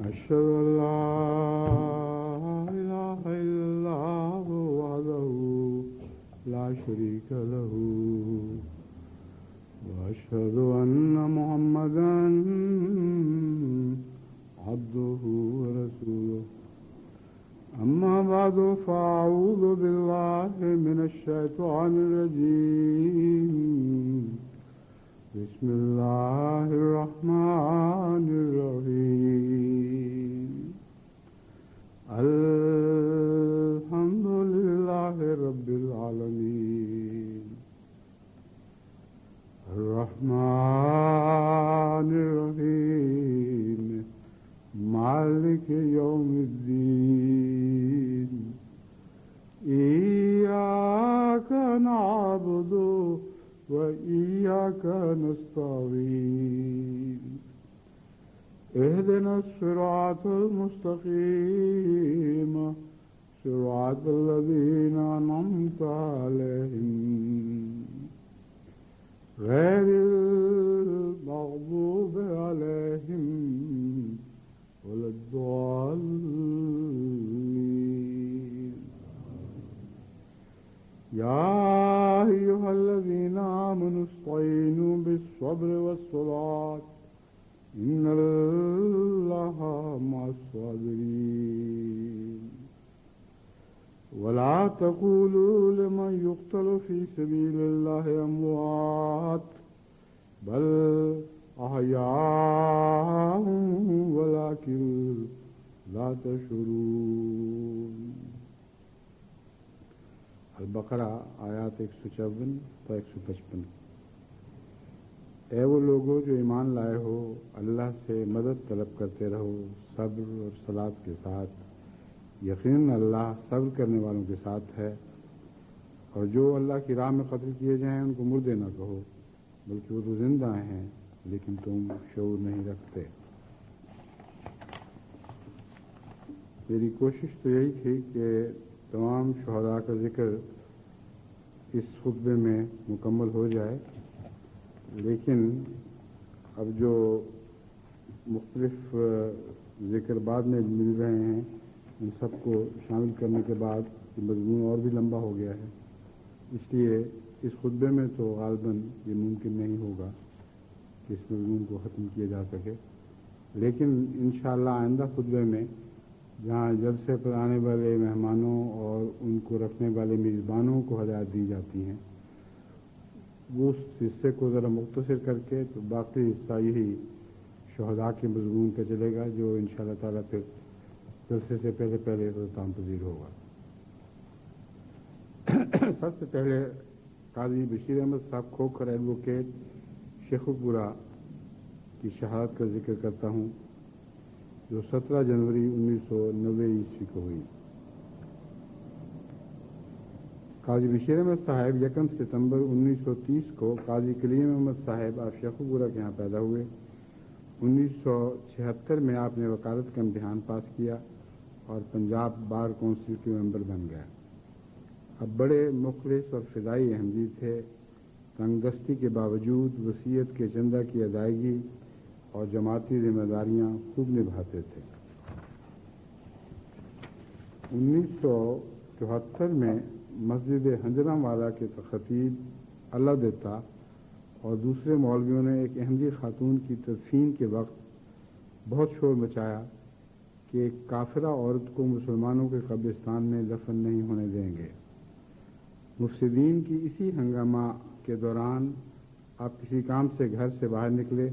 أشهد أن لا إله إلا الله وحده لا شريك له وأشهد أن محمدا عبده ورسوله أما بعد فأعوذ بالله من الشيطان الرجيم بسم الله الرحمن الرحيم الحمد لله رب العالمين الرحمن الرحيم مالك يوم الدين إياك نعبد وإياك نستعين اهدنا الصراط المستقيم صراط الذين أنعمت عليهم غير المغضوب عليهم ولا الضالين يا أيها الذين آمنوا استعينوا بالصبر والصلاة إن الله مع الصابرين ولا تقولوا لمن يقتل في سبيل الله أموات بل أحياء ولكن لا تشعرون. البقرہ آیات 154 تا 155. اے وہ لوگو جو ایمان لائے ہو اللہ سے مدد طلب کرتے رہو صبر اور صلاۃ کے ساتھ، یقیناً اللہ صبر کرنے والوں کے ساتھ ہے. اور جو اللہ کی راہ میں قتل کیے جائیں ان کو مردے نہ کہو بلکہ وہ تو زندہ ہیں لیکن تم شعور نہیں رکھتے. میری کوشش تو یہی تھی کہ تمام شہداء کا ذکر اس خطبے میں مکمل ہو جائے، لیکن اب جو مختلف ذکر بعد میں مل رہے ہیں ان سب کو شامل کرنے کے بعد یہ مضمون اور بھی لمبا ہو گیا ہے، اس لیے اس خطبے میں تو غالباً یہ ممکن نہیں ہوگا کہ اس مضمون کو ختم کیا جا سکے. لیکن انشاءاللہ آئندہ خطبے میں جہاں جلسے پر آنے والے مہمانوں اور ان کو رکھنے والے میزبانوں کو ہدایت دی جاتی ہیں، وہ اس حصے کو ذرا مختصر کر کے تو باقی حصہ یہی شہداء کے مضمون کا چلے گا جو انشاءاللہ تعالیٰ پھر جلسے سے پہلے اختتام پذیر ہوگا. سب سے پہلے قاضی بشیر احمد صاحب کھوکھر ایڈوکیٹ شیخوپورہ کی شہادت کا ذکر کرتا ہوں جو 17 جنوری 1990 عیسوی کو ہوئی. قاضی بشیر احمد صاحب 1 ستمبر 1930 کو قاضی کلیم احمد صاحب آپ شیخوپورہ کے یہاں پیدا ہوئے. 1976 میں آپ نے وکالت کا امتحان پاس کیا اور پنجاب بار کونسل کے ممبر بن گئے. اب بڑے مخلص اور فدائی احمدی تھے. تنگ دستی کے باوجود وصیت کے چندہ کی ادائیگی اور جماعتی ذمہ داریاں خوب نبھاتے تھے. 1974 میں مسجد ہنجرا والا کے خطیب اللہ دیتا اور دوسرے مولویوں نے ایک احمدی خاتون کی تدفین کے وقت بہت شور مچایا کہ ایک کافرہ عورت کو مسلمانوں کے قبرستان میں دفن نہیں ہونے دیں گے. مفسدین کی اسی ہنگامہ کے دوران آپ کسی کام سے گھر سے باہر نکلے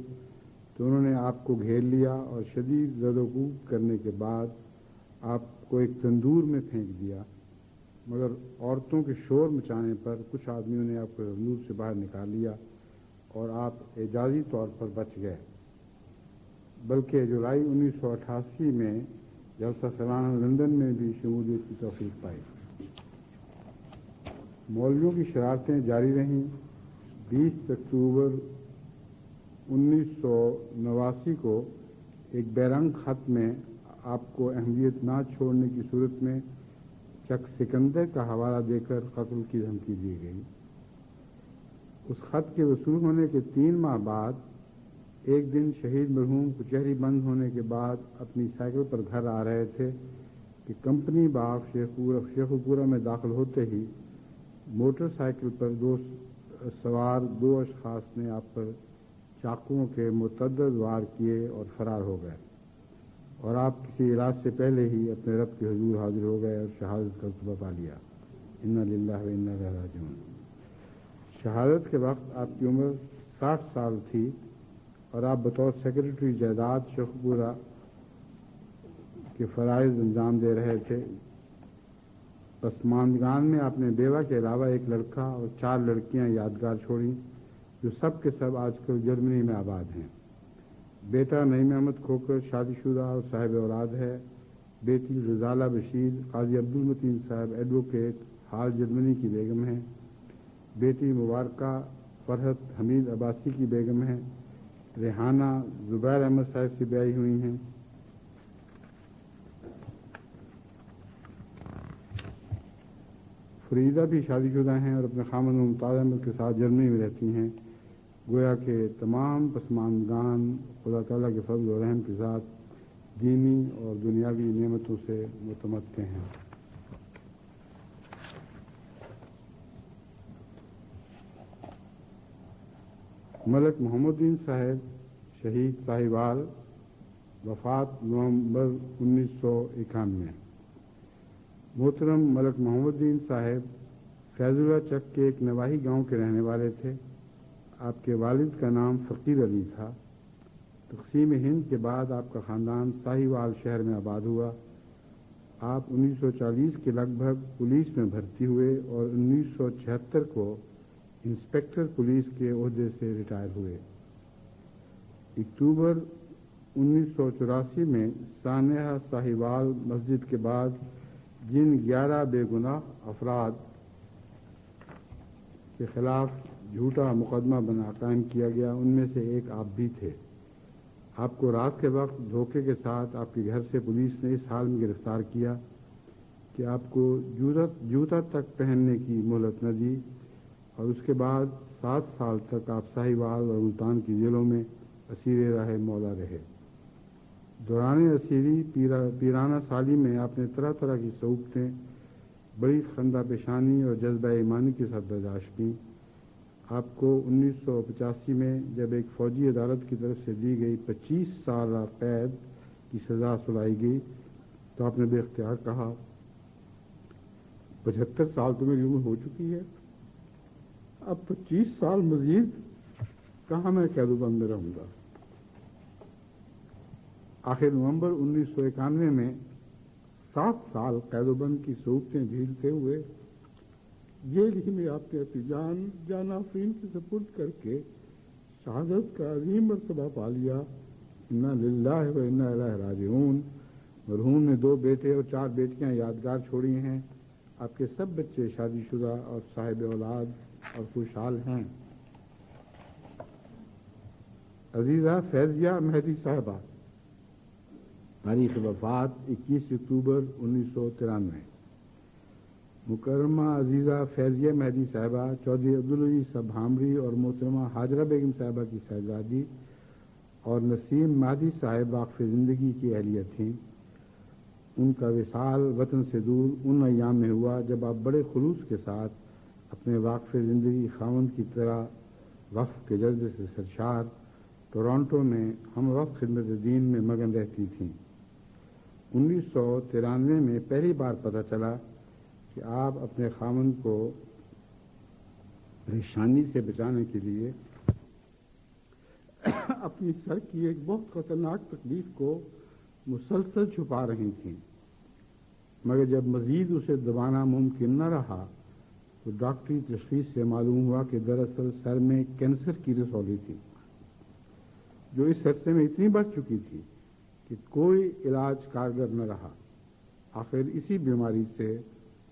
تو انہوں نے آپ کو گھیر لیا اور شدید زد و کوب کرنے کے بعد آپ کو ایک تندور میں پھینک دیا، مگر عورتوں کے شور مچانے پر کچھ آدمیوں نے آپ کو تندور سے باہر نکال لیا اور آپ اعجازی طور پر بچ گئے. بلکہ جولائی 1988 میں جلسہ سالانہ لندن میں بھی شمولیت کی توفیق پائی. مولویوں کی شرارتیں جاری رہیں. 20 اکتوبر 1989 کو ایک بیرنگ خط میں آپ کو اہمیت نہ چھوڑنے کی صورت میں چک سکندر کا حوالہ دے کر قتل کی دھمکی دی گئی. اس خط کے وصول ہونے کے 3 ماہ بعد ایک دن شہید مرحوم کچہری بند ہونے کے بعد اپنی سائیکل پر گھر آ رہے تھے کہ کمپنی باغ شیخوپورہ میں داخل ہوتے ہی موٹر سائیکل پر سوار دو اشخاص نے آپ پر چاقوؤں کے متعدد وار کیے اور فرار ہو گئے، اور آپ کسی علاج سے پہلے ہی اپنے رب کے حضور حاضر ہو گئے اور شہادت کا رتبہ پا لیا۔ انا للہ و انا الیہ راجعون۔ شہادت کے وقت آپ کی عمر 60 سال تھی اور آپ بطور سیکرٹری جائیداد شیخوپورہ کے فرائض انجام دے رہے تھے۔ پسماندگان میں آپ نے بیوہ کے علاوہ ایک لڑکا اور 4 لڑکیاں یادگار چھوڑیں جو سب کے سب آج کل جرمنی میں آباد ہیں۔ بیٹا نعیم احمد کھوکر شادی شدہ اور صاحب اولاد ہے۔ بیٹی رضالہ بشیر قاضی عبدالمتین صاحب ایڈوکیٹ حال جرمنی کی بیگم ہیں۔ بیٹی مبارکہ فرحت حمید عباسی کی بیگم ہے۔ ریحانہ زبیر احمد صاحب سے بیاہی ہوئی ہیں۔ فریدہ بھی شادی شدہ ہیں اور اپنے خامند ممتاز احمد کے ساتھ جرمنی میں رہتی ہیں۔ گویا کہ تمام پسماندگان خدا تعالیٰ کے فضل و رحم کے ساتھ دینی اور دنیاوی نعمتوں سے متمتع ہیں۔ ملک محمد الدین صاحب شہید ساہیوال، وفات نومبر 1991۔ محترم ملک محمد الدین صاحب فیض اللہ چک کے ایک نواحی گاؤں کے رہنے والے تھے۔ آپ کے والد کا نام فقیر علی تھا۔ تقسیم ہند کے بعد آپ کا خاندان ساہیوال شہر میں آباد ہوا۔ آپ 1940 کے لگ بھگ پولیس میں بھرتی ہوئے اور 1976 کو انسپکٹر پولیس کے عہدے سے ریٹائر ہوئے۔ اکتوبر 1984 میں سانحہ ساہیوال مسجد کے بعد جن 11 بے گناہ افراد کے خلاف جھوٹا مقدمہ بنا قائم کیا گیا ان میں سے ایک آپ بھی تھے۔ آپ کو رات کے وقت دھوکے کے ساتھ آپ کے گھر سے پولیس نے اس حال میں گرفتار کیا کہ آپ کو جوتا تک پہننے کی مہلت نہ دی، اور اس کے بعد 7 سال تک آپ ساہیوال اور ملتان کی جیلوں میں اسیر راہ مولا رہے۔ دوران اسیری پیرانہ سالی میں آپ نے طرح طرح کی صعوبتیں بڑی خندہ پیشانی اور جذبہ ایمانی کے ساتھ برداشت کی۔ آپ کو 1985 میں جب ایک فوجی عدالت کی طرف سے دی گئی 25 سالہ قید کی سزا سنائی گئی تو آپ نے بے اختیار کہا، 75 سال تو میری عمر ہو چکی ہے، اب 25 سال مزید کہاں میں قید و بند میں رہوں گا۔ آخر نومبر 1991 میں 7 سال قید و بند کی صعوبتیں جھیلتے ہوئے جیل ہی میں آپ نے اپنی جان آفرین کے سپرد کر کے شہادت کا عظیم مرتبہ پا لیا۔ انا للہ و انا الیہ راجعون۔ مرحوم نے 2 بیٹے اور 4 بیٹیاں یادگار چھوڑی ہیں۔ آپ کے سب بچے شادی شدہ اور صاحب اولاد اور خوشحال ہیں۔ عزیزہ فیضیہ مہدی صاحبہ، تاریخ وفات 21 اکتوبر 1993۔ مکرمہ عزیزہ فیضیہ مہدی صاحبہ چودھری عبدالعزیز صاحب بھامری اور محترمہ حاجرہ بیگم صاحبہ کی صاحبزادی اور نسیم مہدی صاحب واقف زندگی کی اہلیہ تھیں۔ ان کا وصال وطن سے دور ان ایام میں ہوا جب آپ بڑے خلوص کے ساتھ اپنے واقف زندگی خاوند کی طرح وقف کے جذبے سے سرشار ٹورانٹو میں ہم وقت خدمت دین میں مگن رہتی تھیں۔ 1993 میں پہلی بار پتہ چلا کہ آپ اپنے خاوند کو پریشانی سے بچانے کے لیے اپنی سر کی ایک بہت خطرناک تکلیف کو مسلسل چھپا رہی تھیں، مگر جب مزید اسے دبانا ممکن نہ رہا تو ڈاکٹری تشخیص سے معلوم ہوا کہ دراصل سر میں کینسر کی رسولی تھی جو اس عرصے میں اتنی بڑھ چکی تھی کہ کوئی علاج کارگر نہ رہا۔ آخر اسی بیماری سے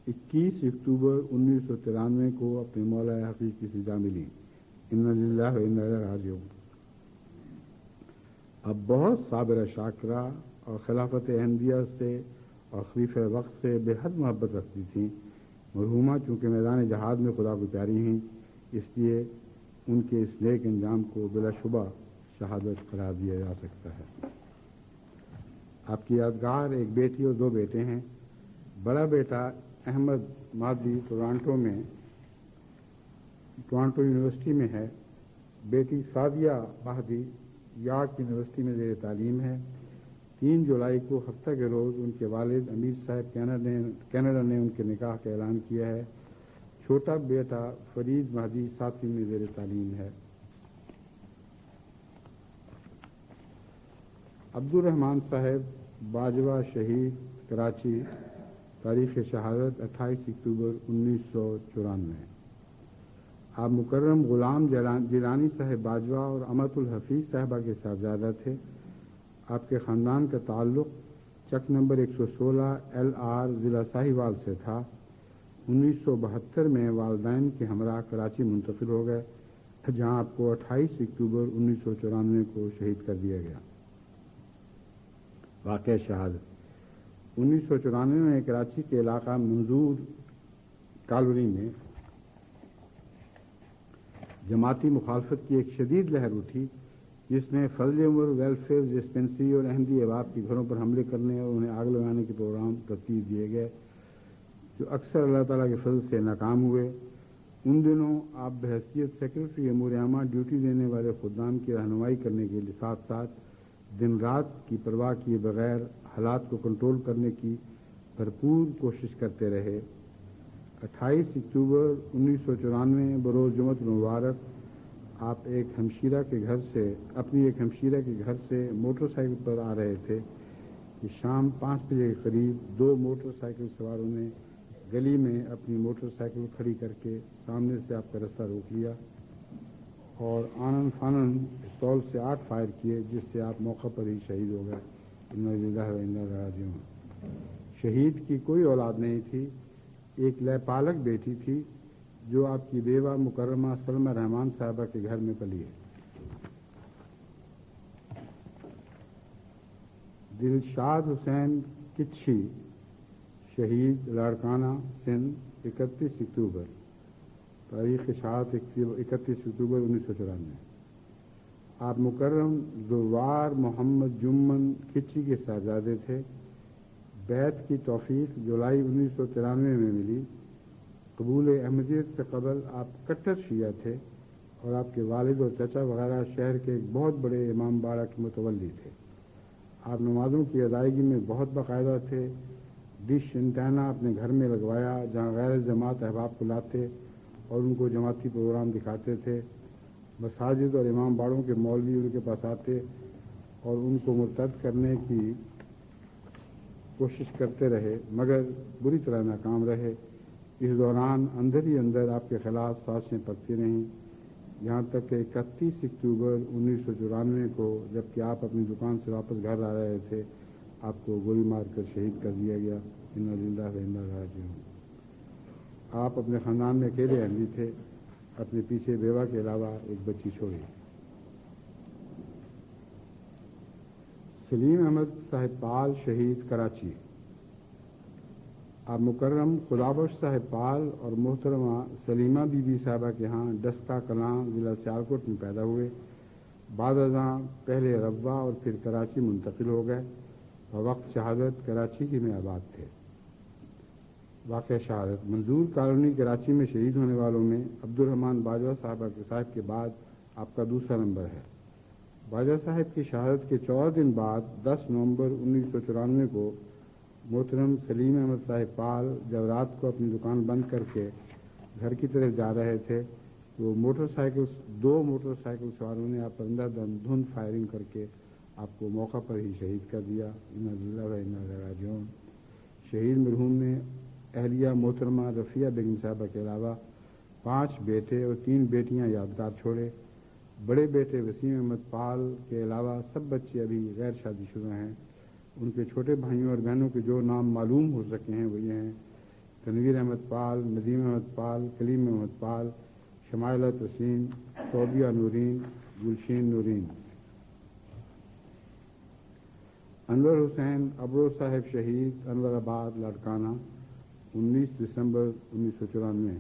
21 اکتوبر 1993 کو اپنے مولا حقیقی کی سزا ملی۔ انا للہ و انا الیہ راجعون۔ اب بہت صابرہ شاکرہ اور خلافت احمدیہ سے اور خلیفہ وقت سے بے حد محبت رکھتی تھیں۔ مرحومہ چونکہ میدان جہاد میں خدا کو پیاری ہیں، اس لیے ان کے اس نیک انجام کو بلا شبہ شہادت قرار دیا جا سکتا ہے۔ آپ کی یادگار ایک بیٹی اور 2 بیٹے ہیں۔ بڑا بیٹا احمد مہدی ٹورانٹو یونیورسٹی میں ہے۔ بیٹی سعدیہ مہدی یارک یونیورسٹی میں زیر تعلیم ہے۔ 3 جولائی کو ہفتہ کے روز ان کے والد امیر صاحب کینیڈا نے ان کے نکاح کا اعلان کیا ہے۔ چھوٹا بیٹا فرید مہدی 7ویں میں زیر تعلیم ہے۔ عبدالرحمان صاحب باجوہ شہید کراچی، تاریخ شہادت 28 اکتوبر 1994۔ آپ مکرم غلام جیلانی صاحب باجوہ اور امت الحفیظ صاحبہ کے صاحبزادہ تھے۔ آپ کے خاندان کا تعلق چک نمبر 116 LR ضلع ساہیوال سے تھا۔ 1972 میں والدین کے ہمراہ کراچی منتقل ہو گئے، جہاں آپ کو 28 اکتوبر 1994 کو شہید کر دیا گیا۔ واقعہ شہادت 1994 میں کراچی کے علاقہ منظور کالونی میں جماعتی مخالفت کی ایک شدید لہر اٹھی، جس میں فضل عمر ویلفیئر ڈسپنسری اور احمدی احباب کے گھروں پر حملے کرنے اور انہیں آگ لگانے کے پروگرام ترتیب دیے گئے، جو اکثر اللہ تعالیٰ کے فضل سے ناکام ہوئے۔ ان دنوں آپ بحیثیت سیکرٹری امور عامہ ڈیوٹی دینے والے خدام کی رہنمائی کرنے کے ساتھ ساتھ دن رات کی پرواہ کیے بغیر حالات کو کنٹرول کرنے کی بھرپور کوشش کرتے رہے۔ 28 اکتوبر 1994 بروز جمعۃ المبارک آپ اپنی ایک ہمشیرہ کے گھر سے موٹر سائیکل پر آ رہے تھے کہ شام 5 بجے کے قریب 2 موٹر سائیکل سواروں نے گلی میں اپنی موٹر سائیکل کھڑی کر کے سامنے سے آپ کا رستہ روک لیا اور آنن فانن پستول سے 8 فائر کیے، جس سے آپ موقع پر ہی شہید ہو گئے۔ انا للہ و انا الیہ راجعون۔ شہید کی کوئی اولاد نہیں تھی، ایک لہپالک بیٹی تھی جو آپ کی بیوہ مکرمہ سلمہ رحمان صاحبہ کے گھر میں پلی ہے۔ دلشاد حسین کچھی شہید لاڑکانہ سندھ 31 اکتوبر، تاریخ شہادت 31 اکتوبر 1994۔ آپ مکرم زوار محمد جمن کچھی کے صاحبزادے تھے۔ بیعت کی توفیق جولائی 1993 میں ملی۔ قبول احمدیت سے قبل آپ کٹر شیعہ تھے اور آپ کے والد اور چچا وغیرہ شہر کے ایک بہت بڑے امام باڑہ کے متولی تھے۔ آپ نمازوں کی ادائیگی میں بہت باقاعدہ تھے۔ ڈش انٹینا اپنے گھر میں لگوایا، جہاں غیر جماعت احباب کو لاتے اور ان کو جماعتی پروگرام دکھاتے تھے۔ مساجد اور امام باڑوں کے مولوی ان کے پاس آتے اور ان کو مرتد کرنے کی کوشش کرتے رہے، مگر بری طرح ناکام رہے۔ اس دوران اندر ہی اندر آپ کے خلاف سازشیں پکتی رہیں، یہاں تک کہ 31 اکتوبر 1994 کو جبکہ آپ اپنی دکان سے واپس گھر آ رہے تھے، آپ کو گولی مار کر شہید کر دیا گیا۔ انا للہ و انا الیہ راجعون۔ آپ اپنے خاندان میں اکیلے احمدی تھے، اپنے پیچھے بیوہ کے علاوہ ایک بچی چھوڑی۔ سلیم احمد صاحب پال شہید کراچی۔ آپ مکرم خدابخش صاحب پال اور محترمہ سلیمہ بی بی صاحبہ کے ہاں ڈسکہ کلاں ضلع سیالکوٹ میں پیدا ہوئے۔ بعد ازاں پہلے روا اور پھر کراچی منتقل ہو گئے اور وقت شہادت کراچی کی میں آباد تھے۔ واقعہ شہادت منظور کالونی کراچی میں شہید ہونے والوں میں عبدالرحمان باجوہ صاحب کے بعد آپ کا دوسرا نمبر ہے۔ باجوہ صاحب کی شہادت کے 14 دن بعد 10 نومبر 1994 کو محترم سلیم احمد صاحب پال جب رات کو اپنی دکان بند کر کے گھر کی طرف جا رہے تھے تو 2 موٹر سائیکل سواروں نے آپ پر دھند فائرنگ کر کے آپ کو موقع پر ہی شہید کر دیا۔ انا للہ و انا الیہ راجعون۔ شہید مرحوم نے اہلیہ محترمہ رفیہ بیگم صاحبہ کے علاوہ 5 بیٹے اور 3 بیٹیاں یادگار چھوڑے۔ بڑے بیٹے وسیم احمد پال کے علاوہ سب بچے ابھی غیر شادی شدہ ہیں۔ ان کے چھوٹے بھائیوں اور بہنوں کے جو نام معلوم ہو سکے ہیں وہ یہ ہیں: تنویر احمد پال، ندیم احمد پال، کلیم احمد پال، شمائلہ تسلیم، صوبیہ نورین، گلشین نورین۔ انور حسین ابرو صاحب شہید انور آباد لاڑکانہ 19 دسمبر 1994۔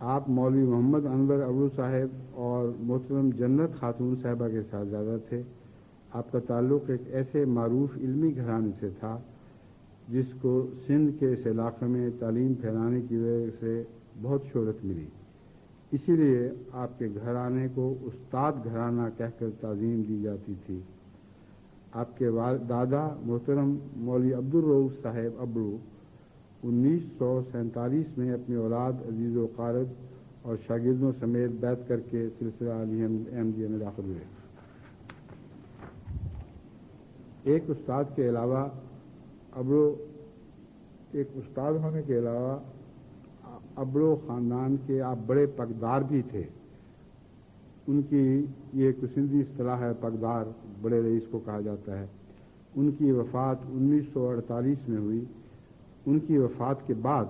آپ مولوی محمد انور ابرو صاحب اور محترم جنت خاتون صاحبہ کے صاحبزادہ تھے۔ آپ کا تعلق ایک ایسے معروف علمی گھرانے سے تھا جس کو سندھ کے اس علاقے میں تعلیم پھیلانے کی وجہ سے بہت شہرت ملی، اسی لیے آپ کے گھرانے کو استاد گھرانہ کہہ کر تعظیم دی جاتی تھی۔ آپ کے دادا محترم مولوی عبدالرؤوف صاحب ابرو 1947 میں اپنی اولاد عزیز و قارب اور شاگردوں سمیت بیعت کر کے سلسلہ علی احمدیہ میں داخل ہوئے۔ ایک استاد ہونے کے علاوہ ابرو خاندان کے آپ بڑے پگدار بھی تھے۔ ان کی یہ ایک سندھی اصطلاح ہے، پگدار، بڑے رئیس کو کہا جاتا ہے۔ ان کی وفات 1948 میں ہوئی۔ ان کی وفات کے بعد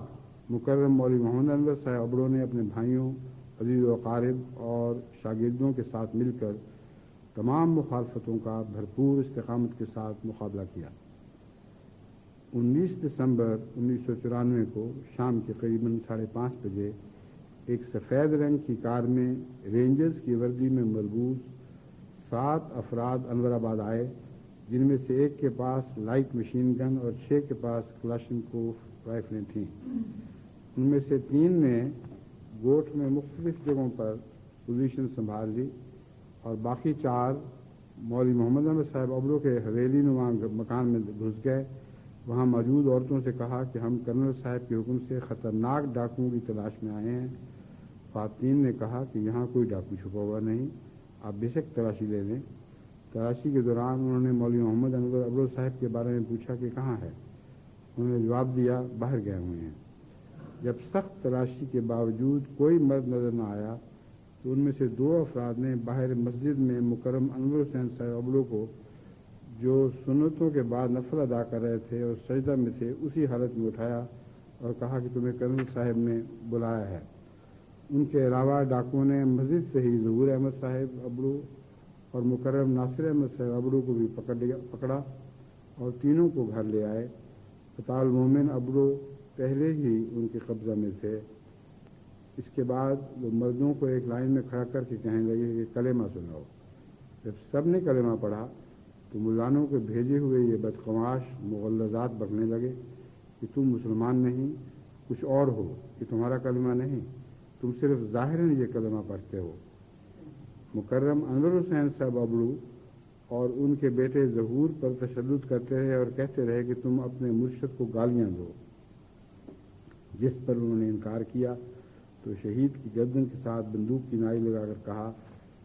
مکرم مولوی محمد انور صاحب ابرو نے اپنے بھائیوں، عزیز و اقارب اور شاگردوں کے ساتھ مل کر تمام مخالفتوں کا بھرپور استقامت کے ساتھ مقابلہ کیا۔ 19 دسمبر 1994 کو شام کے قریباً 5:30 بجے ایک سفید رنگ کی کار میں رینجرز کی وردی میں ملبوس 7 افراد انور آباد آئے، جن میں سے ایک کے پاس لائٹ مشین گن اور 6 کے پاس کلاشنکوف رائفلیں تھیں۔ ان میں سے 3 نے گوٹھ میں مختلف جگہوں پر پوزیشن سنبھال لی اور باقی 4 مولوی محمد انور صاحب ابرو کے حویلی نما مکان میں گھس گئے۔ وہاں موجود عورتوں سے کہا کہ ہم کرنل صاحب کے حکم سے خطرناک ڈاکوؤں کی تلاش میں آئے ہیں۔ خواتین نے کہا کہ یہاں کوئی ڈاکو چھپا ہوا نہیں، آپ بے شک تلاشی لے لیں۔ تلاشی کے دوران انہوں نے مولوی محمد انور ابرو صاحب کے بارے میں پوچھا کہ کہاں ہے۔ انہوں نے جواب دیا باہر گئے ہوئے ہیں۔ جب سخت تلاشی کے باوجود کوئی مرد نظر نہ آیا تو ان میں سے 2 افراد نے باہر مسجد میں مکرم انور حسین صاحب ابرو کو، جو سنتوں کے بعد نفل ادا کر رہے تھے اور سجدہ میں تھے، اسی حالت میں اٹھایا اور کہا کہ تمہیں کرنل صاحب نے بلایا ہے۔ ان کے علاوہ ڈاکوؤں نے مسجد سے ہی ظہور احمد صاحب ابرو اور مکرم ناصر احمد صاحب ابرو کو بھی پکڑا اور تینوں کو گھر لے آئے۔ فتح المومن ابرو پہلے ہی ان کے قبضہ میں تھے۔ اس کے بعد وہ مردوں کو ایک لائن میں کھڑا کر کے کہنے لگے کہ کلمہ سناؤ۔ جب سب نے کلمہ پڑھا تو ملانوں کے بھیجے ہوئے یہ بدقماش مغلظات بکنے لگے کہ تم مسلمان نہیں، کچھ اور ہو، کہ تمہارا کلمہ نہیں، تم صرف ظاہراً یہ کلمہ پڑھتے ہو۔ مکرم انور حسین صاحب ابرو اور ان کے بیٹے ظہور پر تشدد کرتے رہے اور کہتے رہے کہ تم اپنے مرشد کو گالیاں دو۔ جس پر انہوں نے انکار کیا تو شہید کی گردن کے ساتھ بندوق کی نائی لگا کر کہا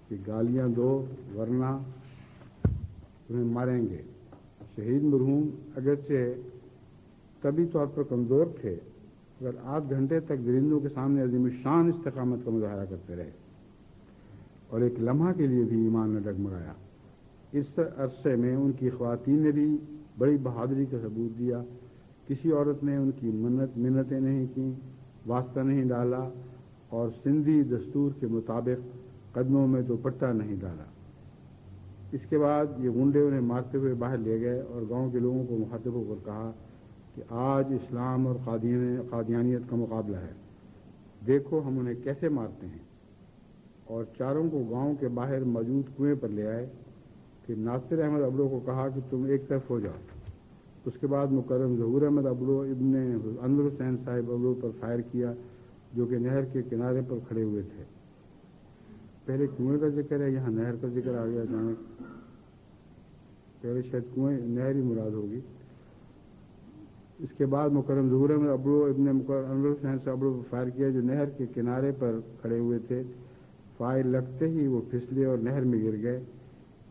کہ گالیاں دو ورنہ تمہیں ماریں گے۔ شہید مرحوم اگرچہ طبی طور پر کمزور تھے مگر 8 گھنٹے تک درندوں کے سامنے عظیم الشان استقامت کا مظاہرہ کرتے رہے اور ایک لمحہ کے لیے بھی ایمان نہ ڈگمگایا۔ اس عرصے میں ان کی خواتین نے بھی بڑی بہادری کا ثبوت دیا۔ کسی عورت نے ان کی منتیں نہیں کیں، واسطہ نہیں ڈالا اور سندھی دستور کے مطابق قدموں میں دوپٹہ نہیں ڈالا۔ اس کے بعد یہ غنڈے انہیں مارتے ہوئے باہر لے گئے اور گاؤں کے لوگوں کو مخاطب ہو کر کہا کہ آج اسلام اور قادیانیت کا مقابلہ ہے، دیکھو ہم انہیں کیسے مارتے ہیں، اور چاروں کو گاؤں کے باہر موجود کنویں پر لے آئے۔ پھر ناصر احمد ابرو کو کہا کہ تم ایک طرف ہو جاؤ۔ اس کے بعد مکرم ظہور احمد ابرو ابن انور حسین صاحب ابرو پر فائر کیا، جو کہ نہر کے کنارے پر کھڑے ہوئے تھے۔ پہلے کنویں کا ذکر ہے، یہاں نہر کا ذکر آ گیا، جانے پہلے شاید کنویں نہر ہی مراد ہوگی۔ اس کے بعد مکرم ظہور احمد ابرو ابن انور حسین صاحب ابرو پر فائر کیا، جو نہر کے کنارے پر کھڑے ہوئے تھے۔ فائر لگتے ہی وہ پھسلے اور نہر میں گر گئے۔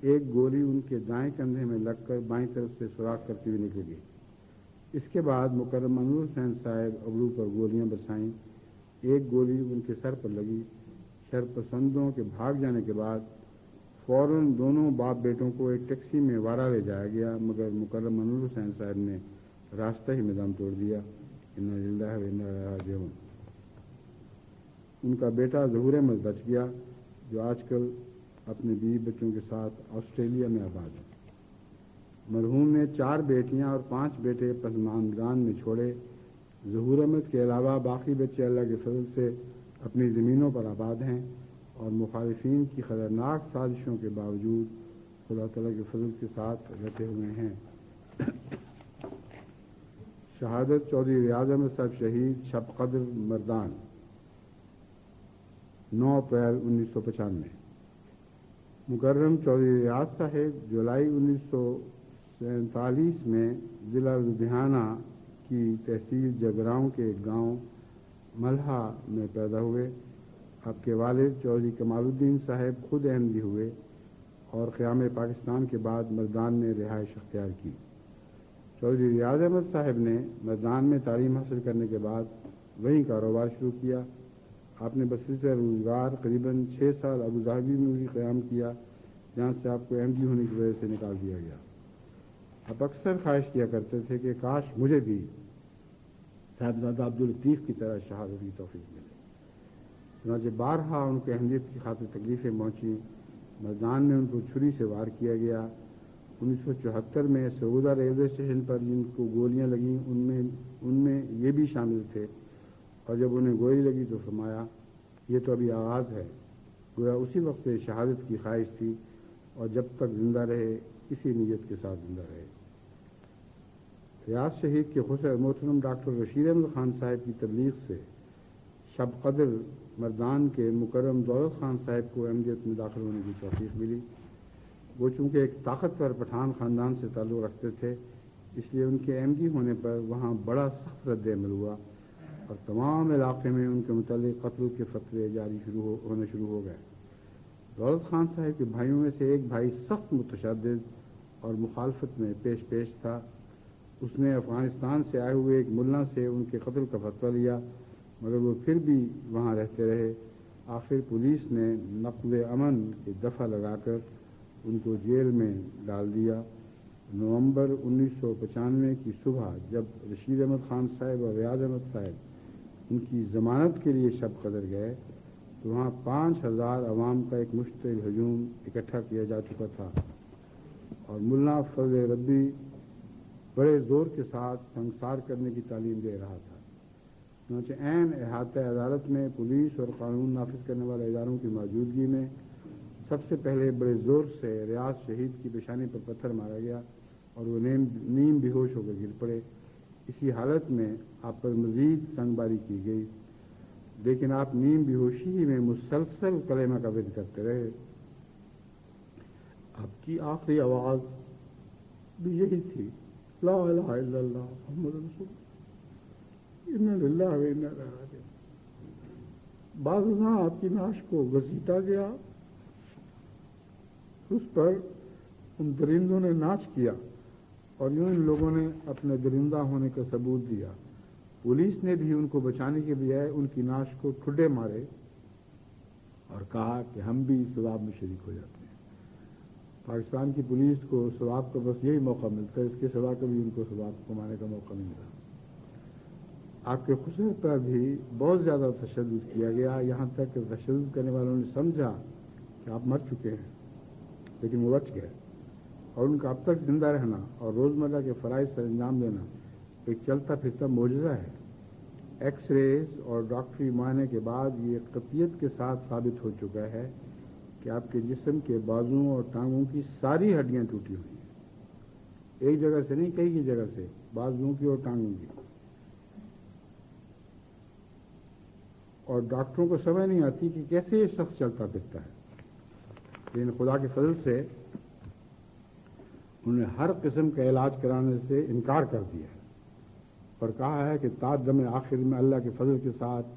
ایک گولی ان کے دائیں کندھے میں لگ کر بائیں طرف سے سوراخ کرتی ہوئی نکل گئی۔ اس کے بعد مکرم انور حسین صاحب ابرو پر گولیاں برسائیں۔ ایک گولی ان کے سر پر لگی۔ شرپسندوں کے بھاگ جانے کے بعد فوراً دونوں باپ بیٹوں کو ایک ٹیکسی میں وارا لے جایا گیا، مگر مکرم انور حسین صاحب نے راستہ ہی میں دم توڑ دیا۔ انا للہ و انا الیہ راجعون۔ ان کا بیٹا ظہور احمد بچ گیا، جو آج کل اپنے بیوی بچوں کے ساتھ آسٹریلیا میں آباد ہے۔ مرحوم نے 4 بیٹیاں اور 5 بیٹے پسماندگان میں چھوڑے۔ ظہور احمد کے علاوہ باقی بچے اللہ کے فضل سے اپنی زمینوں پر آباد ہیں اور مخالفین کی خطرناک سازشوں کے باوجود خدا تعالیٰ کے فضل کے ساتھ رہتے ہوئے ہیں۔ شہادت چودھری ریاض احمد صاحب شہید شب قدر مردان 9 اپریل 1995۔ مکرم چودھری ریاض صاحب جولائی 1947 میں ضلع لدھیانہ کی تحصیل جگراؤں کے گاؤں ملہا میں پیدا ہوئے۔ آپ کے والد چودھری کمال الدین صاحب خود احمدی ہوئے اور قیام پاکستان کے بعد مردان میں رہائش اختیار کی۔ چودھری ریاض احمد صاحب نے مردان میں تعلیم حاصل کرنے کے بعد وہیں کاروبار شروع کیا۔ آپ نے بسیط روزگار قریباً 6 سال ابوظہبی میں بھی قیام کیا، جہاں سے آپ کو احمدی ہونے کی وجہ سے نکال دیا گیا۔ آپ اکثر خواہش کیا کرتے تھے کہ کاش مجھے بھی صاحبزادہ عبداللطیف کی طرح شہادت کی توفیق ملے۔ چنانچہ بارہا ان کو احمدیت کی خاطر تکلیفیں پہنچیں۔ مردان میں ان کو چھری سے وار کیا گیا۔ 1974 میں سعودہ ریلوے اسٹیشن پر جن کو گولیاں لگیں ان میں یہ بھی شامل تھے، اور جب انہیں گولی لگی تو فرمایا یہ تو ابھی آغاز ہے۔ گویا اسی وقت سے شہادت کی خواہش تھی اور جب تک زندہ رہے اسی نیت کے ساتھ زندہ رہے۔ ریاض شہید کے خسر محترم ڈاکٹر رشید احمد خان صاحب کی تبلیغ سے شب قدر مردان کے مکرم دولت خان صاحب کو احمدیت میں داخل ہونے کی توفیق ملی۔ وہ چونکہ ایک طاقتور پٹھان خاندان سے تعلق رکھتے تھے، اس لیے ان کے احمدی ہونے پر وہاں بڑا سخت رد عمل ہوا اور تمام علاقے میں ان کے متعلق قتل کے فتوے جاری ہونے شروع ہو گئے۔ دولت خان صاحب کے بھائیوں میں سے ایک بھائی سخت متشدد اور مخالفت میں پیش تھا۔ اس نے افغانستان سے آئے ہوئے ایک ملا سے ان کے قتل کا فتویٰ لیا، مگر وہ پھر بھی وہاں رہتے رہے۔ آخر پولیس نے نقض امن کی دفعہ لگا کر ان کو جیل میں ڈال دیا۔ نومبر 1995 کی صبح جب رشید احمد خان صاحب اور ریاض احمد صاحب ان کی ضمانت کے لیے شب قدر گئے تو وہاں 5000 عوام کا ایک مشتعل ہجوم اکٹھا کیا جا چکا تھا اور ملا فضل ربی بڑے زور کے ساتھ سنگسار کرنے کی تعلیم دے رہا تھا۔ چنانچہ عین احاطہ عدالت میں پولیس اور قانون نافذ کرنے والے اداروں کی موجودگی میں سب سے پہلے بڑے زور سے ریاض شہید کی پیشانی پر پتھر مارا گیا اور وہ نیم بے ہوش ہو کر گر پڑے۔ اسی حالت میں آپ پر مزید سنگباری کی گئی، لیکن آپ نیم بے ہوشی میں مسلسل کلمہ کا ورد کرتے رہے۔ آپ کی آخری آواز بھی یہی تھی، لا الہ الا اللہ محمد رسول اللہ، انا للہ و انا الیہ راجعون۔ بعض ازاں آپ کی نعش کو گھسیٹا گیا، اس پر ان درندوں نے ناچ کیا اور یوں ان لوگوں نے اپنے درندہ ہونے کا ثبوت دیا۔ پولیس نے بھی ان کو بچانے کے بجائے ان کی نعش کو ٹھڈے مارے اور کہا کہ ہم بھی ثواب میں شریک ہو جاتے ہیں۔ پاکستان کی پولیس کو ثواب کا بس یہی موقع ملتا ہے، اس کے سوا کبھی ان کو ثواب کمانے کا موقع نہیں ملا۔ آپ کے خسر پر بھی بہت زیادہ تشدد کیا گیا، یہاں تک کہ تشدد کرنے والوں نے سمجھا کہ آپ مر چکے ہیں، لیکن وہ بچ گئے، اور ان کا اب تک زندہ رہنا اور روزمرہ کے فرائض پر انجام دینا ایک چلتا پھرتا معجزہ ہے۔ ایکس ریز اور ڈاکٹری معائنے کے بعد یہ قطعیت کے ساتھ ثابت ہو چکا ہے کہ آپ کے جسم کے بازوؤں اور ٹانگوں کی ساری ہڈیاں ٹوٹی ہوئی ہیں، ایک جگہ سے نہیں کئی کی جگہ سے، بازوؤں کی اور ٹانگوں کی۔ اور ڈاکٹروں کو سمجھ نہیں آتی کہ کیسے یہ شخص چلتا پھرتا ہے، لیکن خدا کے فضل سے انہوں نے ہر قسم کا علاج کرانے سے انکار کر دیا ہے اور کہا ہے کہ تا دم آخر میں اللہ کے فضل کے ساتھ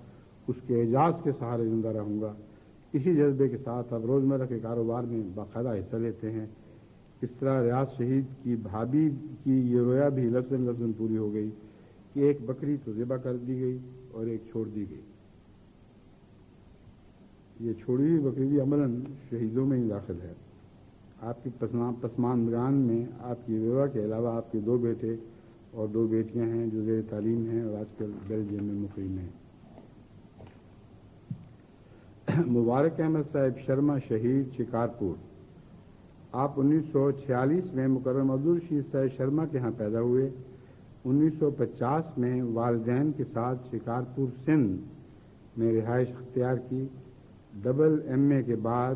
اس کے اعجاز کے سہارے زندہ رہوں گا۔ اسی جذبے کے ساتھ اب روزمرہ کے کاروبار میں باقاعدہ حصہ لیتے ہیں۔ اس طرح ریاض شہید کی بھابھی کی یہ رویا بھی لفظاً پوری ہو گئی کہ ایک بکری تو ذبح کر دی گئی اور ایک چھوڑ دی گئی۔ یہ چھوڑی ہوئی بکری بھی عملاً شہیدوں میں ہی داخل ہے۔ آپ کی پسماندگان میں آپ کی بیوہ کے علاوہ آپ کے 2 بیٹے اور 2 بیٹیاں ہیں جو زیر تعلیم ہیں اور آج کل بیلجیم میں مقیم ہیں۔ مبارک احمد صاحب شرما شہید شکارپور، آپ 1946 میں مکرم عبدالرشید صاحب شرما کے ہاں پیدا ہوئے۔ 1950 میں والدین کے ساتھ شکارپور سندھ میں رہائش اختیار کی، ڈبل MA کے بعد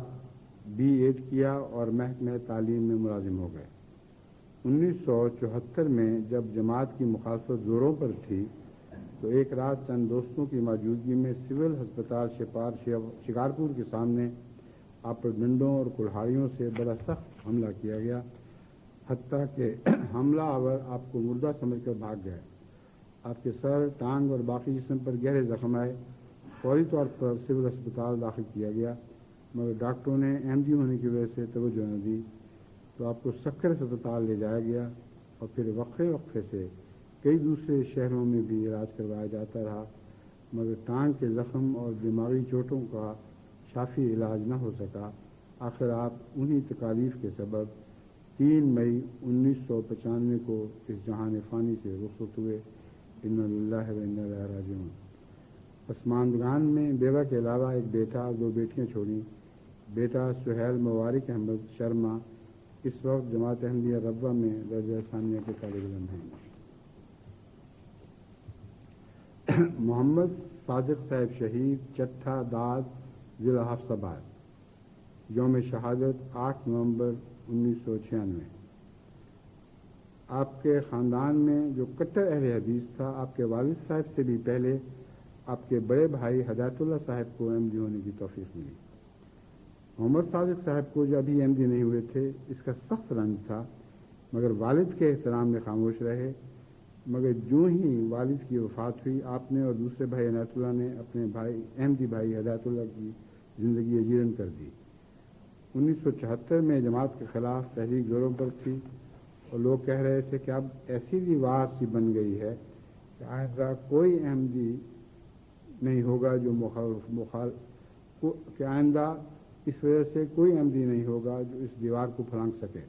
B.Ed کیا اور محکمہ تعلیم میں ملازم ہو گئے۔ 1974 میں جب جماعت کی مخالفت زوروں پر تھی تو ایک رات چند دوستوں کی موجودگی میں سول ہسپتال شکارپور کے سامنے آپ پر ڈنڈوں اور کلہاڑیوں سے بڑا سخت حملہ کیا گیا، حتیٰ کہ حملہ آور آپ کو مردہ سمجھ کر بھاگ گئے۔ آپ کے سر، ٹانگ اور باقی جسم پر گہرے زخم آئے۔ فوری طور پر سول ہسپتال داخل کیا گیا، مگر ڈاکٹروں نے MD ہونے کی وجہ سے توجہ نہ دی تو آپ کو سکر ہسپتال لے جایا گیا اور پھر وقفے سے کئی دوسرے شہروں میں بھی علاج کروایا جاتا رہا، مگر ٹانگ کے زخم اور دماغی چوٹوں کا شافی علاج نہ ہو سکا۔ آخر آپ انہی تکالیف کے سبب 3 مئی 1995 کو اس جہان فانی سے رخصت ہوئے۔ انا للہ و انا الیہ راجعون۔ پسماندگان میں بیوہ کے علاوہ ایک بیٹا اور 2 بیٹیاں چھوڑیں۔ بیٹا سہیل مبارک احمد شرما اس وقت جماعت احمدیہ ربوہ میں درجہ ثانیہ کے طالب علم ہیں۔ محمد صادق صاحب شہید، چٹھا داد، ضلع حفص آباد، یوم شہادت 8 نومبر 1996۔ آپ کے خاندان میں جو کٹر اہل حدیث تھا، آپ کے والد صاحب سے بھی پہلے آپ کے بڑے بھائی ہدایت اللہ صاحب کو MD ہونے کی توفیق ملی۔ محمد صادق صاحب کو جو ابھی MD نہیں ہوئے تھے، اس کا سخت رنج تھا، مگر والد کے احترام میں خاموش رہے۔ مگر جو ہی والد کی وفات ہوئی، آپ نے اور دوسرے بھائی عنایت اللہ نے اپنے MD بھائی ہدایت اللہ کی زندگی اجیرن کر دی۔ 1974 میں جماعت کے خلاف تحریک زوروں پر تھی اور لوگ کہہ رہے تھے کہ اب ایسی دیوار سی بن گئی ہے کہ آئندہ کوئی MD نہیں ہوگا جو کہ آئندہ اس وجہ سے کوئی MD نہیں ہوگا جو اس دیوار کو پھلانگ سکے۔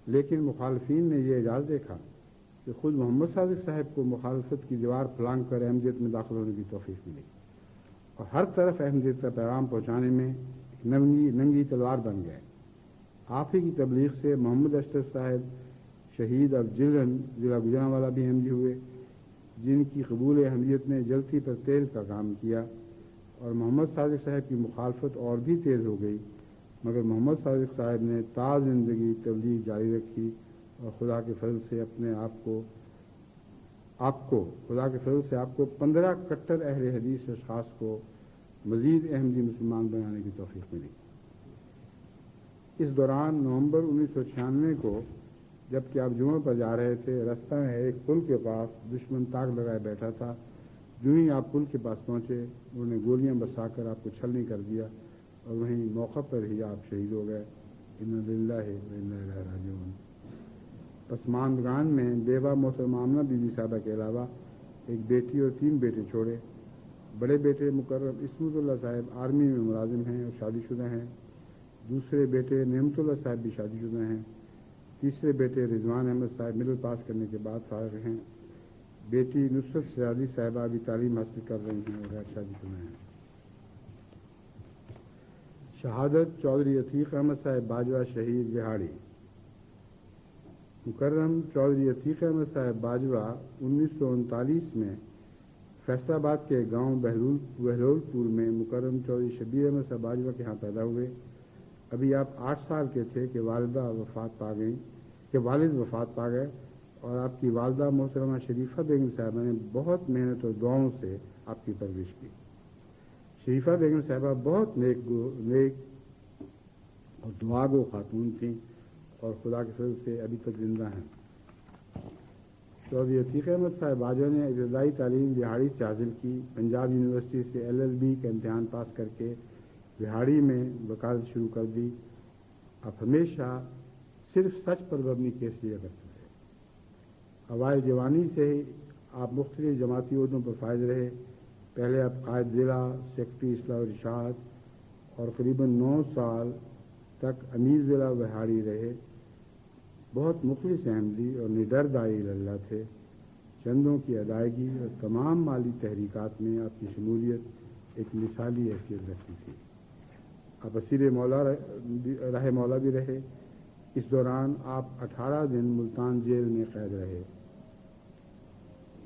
لیکن مخالفین نے یہ اعجاز دیکھا کہ خود محمد صادق صاحب کو مخالفت کی دیوار پھلانگ کر احمدیت میں داخل ہونے کی توفیق ملی اور ہر طرف احمدیت کا پیغام پہنچانے میں ایک ننگی تلوار بن گئے۔ آپ ہی کی تبلیغ سے محمد اشرف صاحب شہید اب جلن ضلع گوجرانوالا بھی MD ہوئے، جن کی قبول احمدیت نے جلتی پر تیل کا کام کیا، اور محمد صادق صاحب کی مخالفت اور بھی تیز ہو گئی، مگر محمد صادق صاحب نے تا زندگی تبلیغ جاری رکھی اور خدا کے فضل سے آپ کو 15 کٹر اہل حدیث اشخاص کو مزید احمدی مسلمان بنانے کی توفیق ملی۔ اس دوران نومبر 1996 کو جبکہ آپ جمعہ پر جا رہے تھے، رستہ میں ایک پل کے پاس دشمن تاک لگائے بیٹھا تھا۔ جو ہی آپ پل کے پاس پہنچے، انہوں نے گولیاں برسا کر آپ کو چھلنی کر دیا اور وہیں موقع پر ہی آپ شہید ہو گئے۔ انا للہ و انا الیہ راجعون۔ پسماندگان میں بیوہ محترمہ آمنہ بی بی صاحبہ کے علاوہ ایک بیٹی اور 3 بیٹے چھوڑے۔ بڑے بیٹے مکرم عصمت اللہ صاحب آرمی میں ملازم ہیں اور شادی شدہ ہیں۔ دوسرے بیٹے نعمت اللہ صاحب بھی شادی شدہ ہیں۔ تیسرے بیٹے رضوان احمد صاحب مڈل پاس کرنے کے بعد فارغ ہیں۔ بیٹی نصرت سیادی صاحبہ بھی تعلیم حاصل کر رہی ہیں اور غیر شادی شدہ ہیں۔ شہادت چودھری عتیق احمد صاحب باجوہ شہید وہاڑی۔ مکرم چودھری عتیق احمد صاحب باجوہ 1939 میں فیصل آباد کے گاؤں بہلول پور میں مکرم چودھری شبیر احمد صاحب باجوہ کے ہاں پیدا ہوئے۔ ابھی آپ 8 سال کے تھے کہ والد وفات پا گئے اور آپ کی والدہ محترمہ شریفہ بیگم صاحبہ نے بہت محنت اور دعاؤں سے آپ کی پرورش کی۔ شریفہ بیگم صاحبہ بہت نیک اور دعا گو خاتون تھیں اور خدا کے فضل سے ابھی تک زندہ ہیں۔ چودھری عتیق احمد صاحب باجوہ نے ابتدائی تعلیم وہاڑی سے حاصل کی۔ پنجاب یونیورسٹی سے LLB کا امتحان پاس کر کے وہاڑی میں وکالت شروع کر دی۔ آپ ہمیشہ صرف سچ پر مبنی کیس لیا کرتے تھے۔ اوائل جوانی سے ہی آپ مختلف جماعتی عہدوں پر فائز رہے۔ پہلے آپ قائد ضلع، سیکرٹری اصلاح و ارشاد اور قریباً 9 سال تک امیر ضلع وہاڑی رہے۔ بہت مخلص احمدی اور نڈر داعی اللہ تھے۔ چندوں کی ادائیگی اور تمام مالی تحریکات میں آپ کی شمولیت ایک مثالی حیثیت رکھتی تھی۔ آپ اسیر راہ مولا بھی رہے۔ اس دوران آپ 18 دن ملتان جیل میں قید رہے۔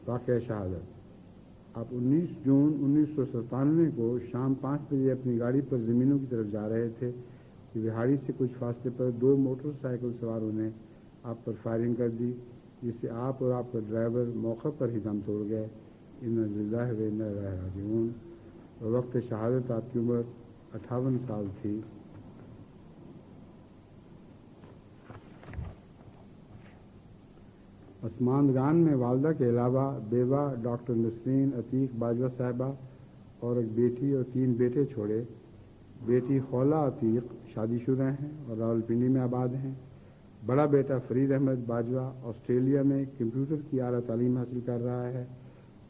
واقعہ شہادت: آپ 19 جون 1997 کو شام 5 بجے اپنی گاڑی پر زمینوں کی طرف جا رہے تھے کہ وہاڑی سے کچھ فاصلے پر 2 موٹر سائیکل سواروں نے آپ پر فائرنگ کر دی، جس سے آپ اور آپ کا ڈرائیور موقع پر ہی دم توڑ گئے۔ انا للہ و انا الیہ راجعون۔ اور وقت شہادت آپ کی عمر 58 سال تھی۔ عثماندگان میں والدہ کے علاوہ بیوہ ڈاکٹر نسرین عتیق باجوہ صاحبہ اور ایک بیٹی اور 3 بیٹے چھوڑے۔ بیٹی خولا عتیق شادی شدہ ہیں اور راولپنڈی میں آباد ہیں۔ بڑا بیٹا فرید احمد باجوہ آسٹریلیا میں کمپیوٹر کی اعلیٰ تعلیم حاصل کر رہا ہے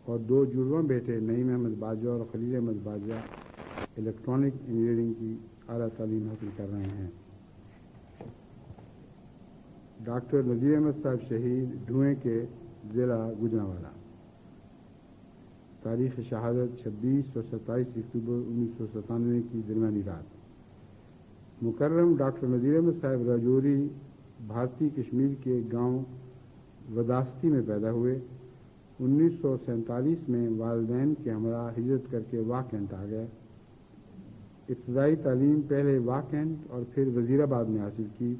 اور 2 جڑواں بیٹے نعیم احمد باجوہ اور خلیل احمد باجوہ الیکٹرانک انجینئرنگ کی اعلیٰ تعلیم حاصل کر رہے ہیں۔ ڈاکٹر نذیر احمد صاحب شہید ڈھوئیں کے ضلع گوجرانوالا۔ تاریخ شہادت 26 اور 27 اکتوبر 1997 کی درمیانی رات۔ مکرم ڈاکٹر نذیر احمد صاحب راجوری بھارتی کشمیر کے گاؤں وداستی میں پیدا ہوئے۔ 1947 میں والدین کے ہمراہ ہجرت کر کے واہ کینٹ آ گئے۔ ابتدائی تعلیم پہلے واہ کینٹ اور پھر وزیر آباد میں حاصل کی۔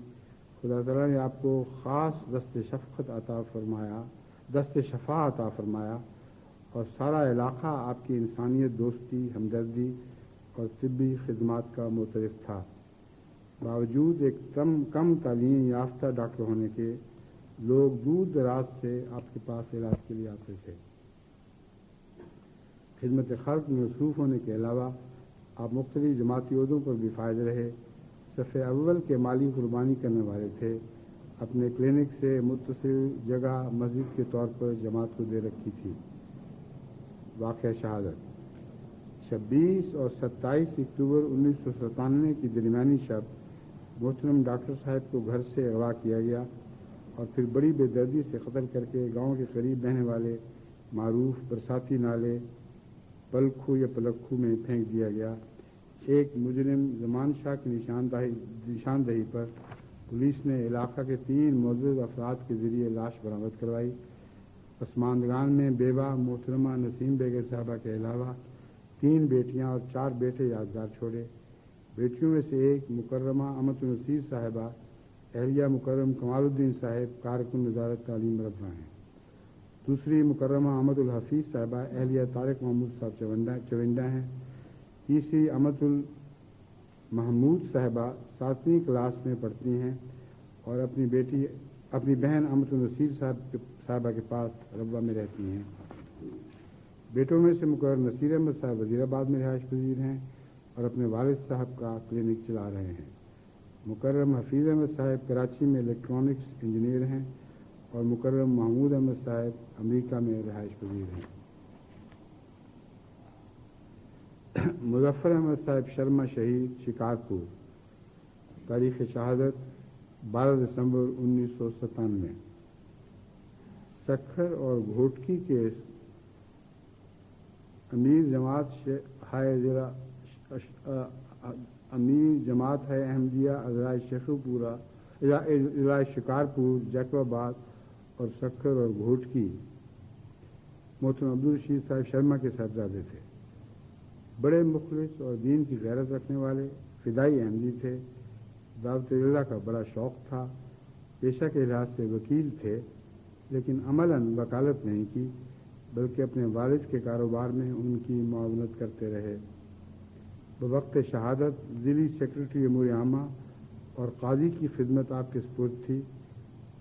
خدا تعالیٰ نے آپ کو خاص دست شفا عطا فرمایا اور سارا علاقہ آپ کی انسانیت دوستی، ہمدردی اور طبی خدمات کا معترف تھا۔ باوجود ایک کم تعلیم یافتہ ڈاکٹر ہونے کے، لوگ دور دراز سے آپ کے پاس علاج کے لیے آتے تھے۔ خدمت خلق میں مصروف ہونے کے علاوہ آپ مختلف جماعتی عہدوں پر بھی فائز رہے۔ صف اول کے مالی قربانی کرنے والے تھے۔ اپنے کلینک سے متصل جگہ مسجد کے طور پر جماعت کو دے رکھی تھی۔ واقعہ شہادت 26 اور 27 اکتوبر 1997 کی درمیانی شب محترم ڈاکٹر صاحب کو گھر سے اغوا کیا گیا اور پھر بڑی بے دردی سے قتل کر کے گاؤں کے قریب بہنے والے معروف برساتی نالے پلکھو یا پلکھو میں پھینک دیا گیا۔ ایک مجرم زمان شاہ کی نشاندہی پر پولیس نے علاقہ کے 3 معزز افراد کے ذریعے لاش برآمد کروائی۔ عثماندگان میں بیوہ محترمہ نسیم بیگم صاحبہ کے علاوہ 3 بیٹیاں اور 4 بیٹے یادگار چھوڑے۔ بیٹیوں میں سے ایک مکرمہ امت النصیر صاحبہ اہلیہ مکرم کمال الدین صاحب کارکن وزارت تعلیم مربع ہیں۔ دوسری مکرمہ امت الحفیظ صاحبہ اہلیہ طارق محمود صاحب چونڈا ہیں۔ تیسری امت المحمود صاحبہ 7ویں کلاس میں پڑھتی ہیں اور اپنی بہن امت النصیر صاحبہ کے پاس ربوہ میں رہتی ہیں۔ بیٹوں میں سے مقرر نصیر احمد صاحب وزیر آباد میں رہائش پذیر ہیں اور اپنے والد صاحب کا کلینک چلا رہے ہیں۔ مکرم حفیظ احمد صاحب کراچی میں الیکٹرانکس انجینئر ہیں اور مکرم محمود احمد صاحب امریکہ میں رہائش پذیر ہیں۔ مظفر احمد صاحب شرما شہید شکارپور۔ تاریخ شہادت 12 دسمبر 1997۔ سکھر اور گھوٹکی کے امیر جماعت ہے احمدیہ اضلاع شکارپور جیکب آباد اور سکھر اور گھوٹکی محترم عبدالرشید صاحب شرما کے صاحبزادے تھے۔ بڑے مخلص اور دین کی غیرت رکھنے والے فدائی احمدی تھے۔ دعوت اللہ کا بڑا شوق تھا۔ پیشہ کے لحاظ سے وکیل تھے لیکن عملاً وکالت نہیں کی بلکہ اپنے والد کے کاروبار میں ان کی معاونت کرتے رہے۔ بوقت شہادت ضلعی سیکرٹری امور عامہ اور قاضی کی خدمت آپ کے سپرد تھی۔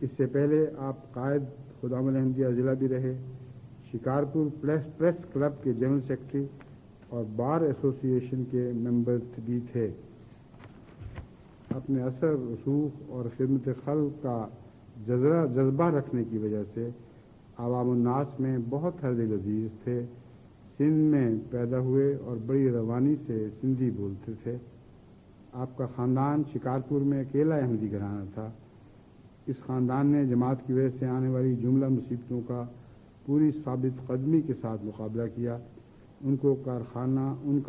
اس سے پہلے آپ قائد خدام الاحمدیہ ضلع بھی رہے۔ شکارپور پریس کلب کے جنرل سیکرٹری اور بار ایسوسی ایشن کے ممبر بھی تھے۔ اپنے اثر رسوخ اور خدمت خلق کا جذبہ رکھنے کی وجہ سے عوام الناس میں بہت حرد عزیز تھے۔ سندھ میں پیدا ہوئے اور بڑی روانی سے سندھی بولتے تھے۔ آپ کا خاندان شکارپور میں اکیلا احمدی گھرانہ تھا۔ اس خاندان نے جماعت کی وجہ سے آنے والی جملہ مصیبتوں کا پوری ثابت قدمی کے ساتھ مقابلہ کیا۔ ان کا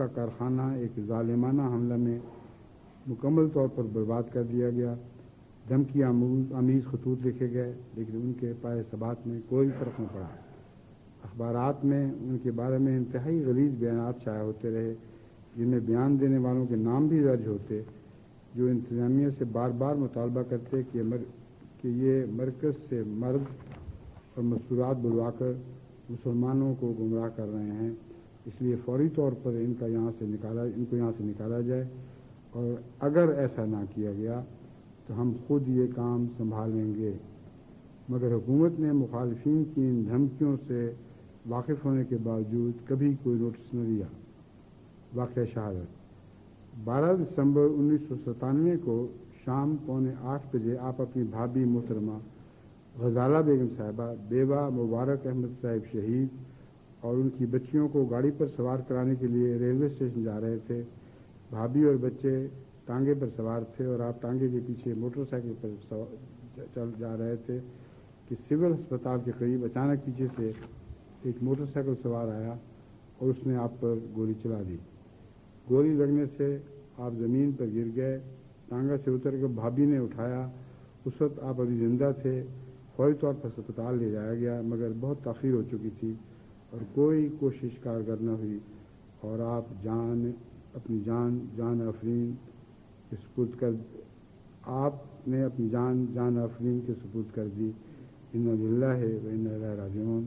کارخانہ ایک ظالمانہ حملہ میں مکمل طور پر برباد کر دیا گیا۔ دھمکی آمیز خطوط لکھے گئے لیکن ان کے پائے ثبات میں کوئی فرق نہ پڑا۔ اخبارات میں ان کے بارے میں انتہائی غلیظ بیانات شائع ہوتے رہے، جن میں بیان دینے والوں کے نام بھی درج ہوتے، جو انتظامیہ سے بار بار مطالبہ کرتے کہ یہ مرکز سے مرد اور مستورات بلوا کر مسلمانوں کو گمراہ کر رہے ہیں، اس لیے فوری طور پر ان کو یہاں سے نکالا جائے، اور اگر ایسا نہ کیا گیا تو ہم خود یہ کام سنبھال لیں گے۔ مگر حکومت نے مخالفین کی ان دھمکیوں سے واقف ہونے کے باوجود کبھی کوئی نوٹس نہ دیا۔ واقعہ شہادت 12 دسمبر 1997 کو شام 7:45 بجے آپ اپنی بھابھی محترمہ غزالہ بیگم صاحبہ، بیوہ مبارک احمد صاحب شہید اور ان کی بچیوں کو گاڑی پر سوار کرانے کے لیے ریلوے اسٹیشن جا رہے تھے۔ بھابھی اور بچے ٹانگے پر سوار تھے اور آپ ٹانگے کے پیچھے موٹر سائیکل پر چل جا رہے تھے کہ سول ہسپتال کے قریب اچانک پیچھے سے ایک موٹر سائیکل سوار آیا اور اس نے آپ پر گولی چلا دی۔ گولی لگنے سے آپ زمین پر گر گئے۔ ٹانگا سے اتر کر بھابھی نے اٹھایا۔ اس وقت آپ ابھی زندہ تھے۔ فوری طور پر ہسپتال لے جایا گیا، مگر بہت تاخیر ہو چکی تھی اور کوئی کوشش کارگر نہ ہوئی، اور آپ اپنی جان آفرین کے سپرد کر دی۔ انا للہ و انا الیہ راجعون۔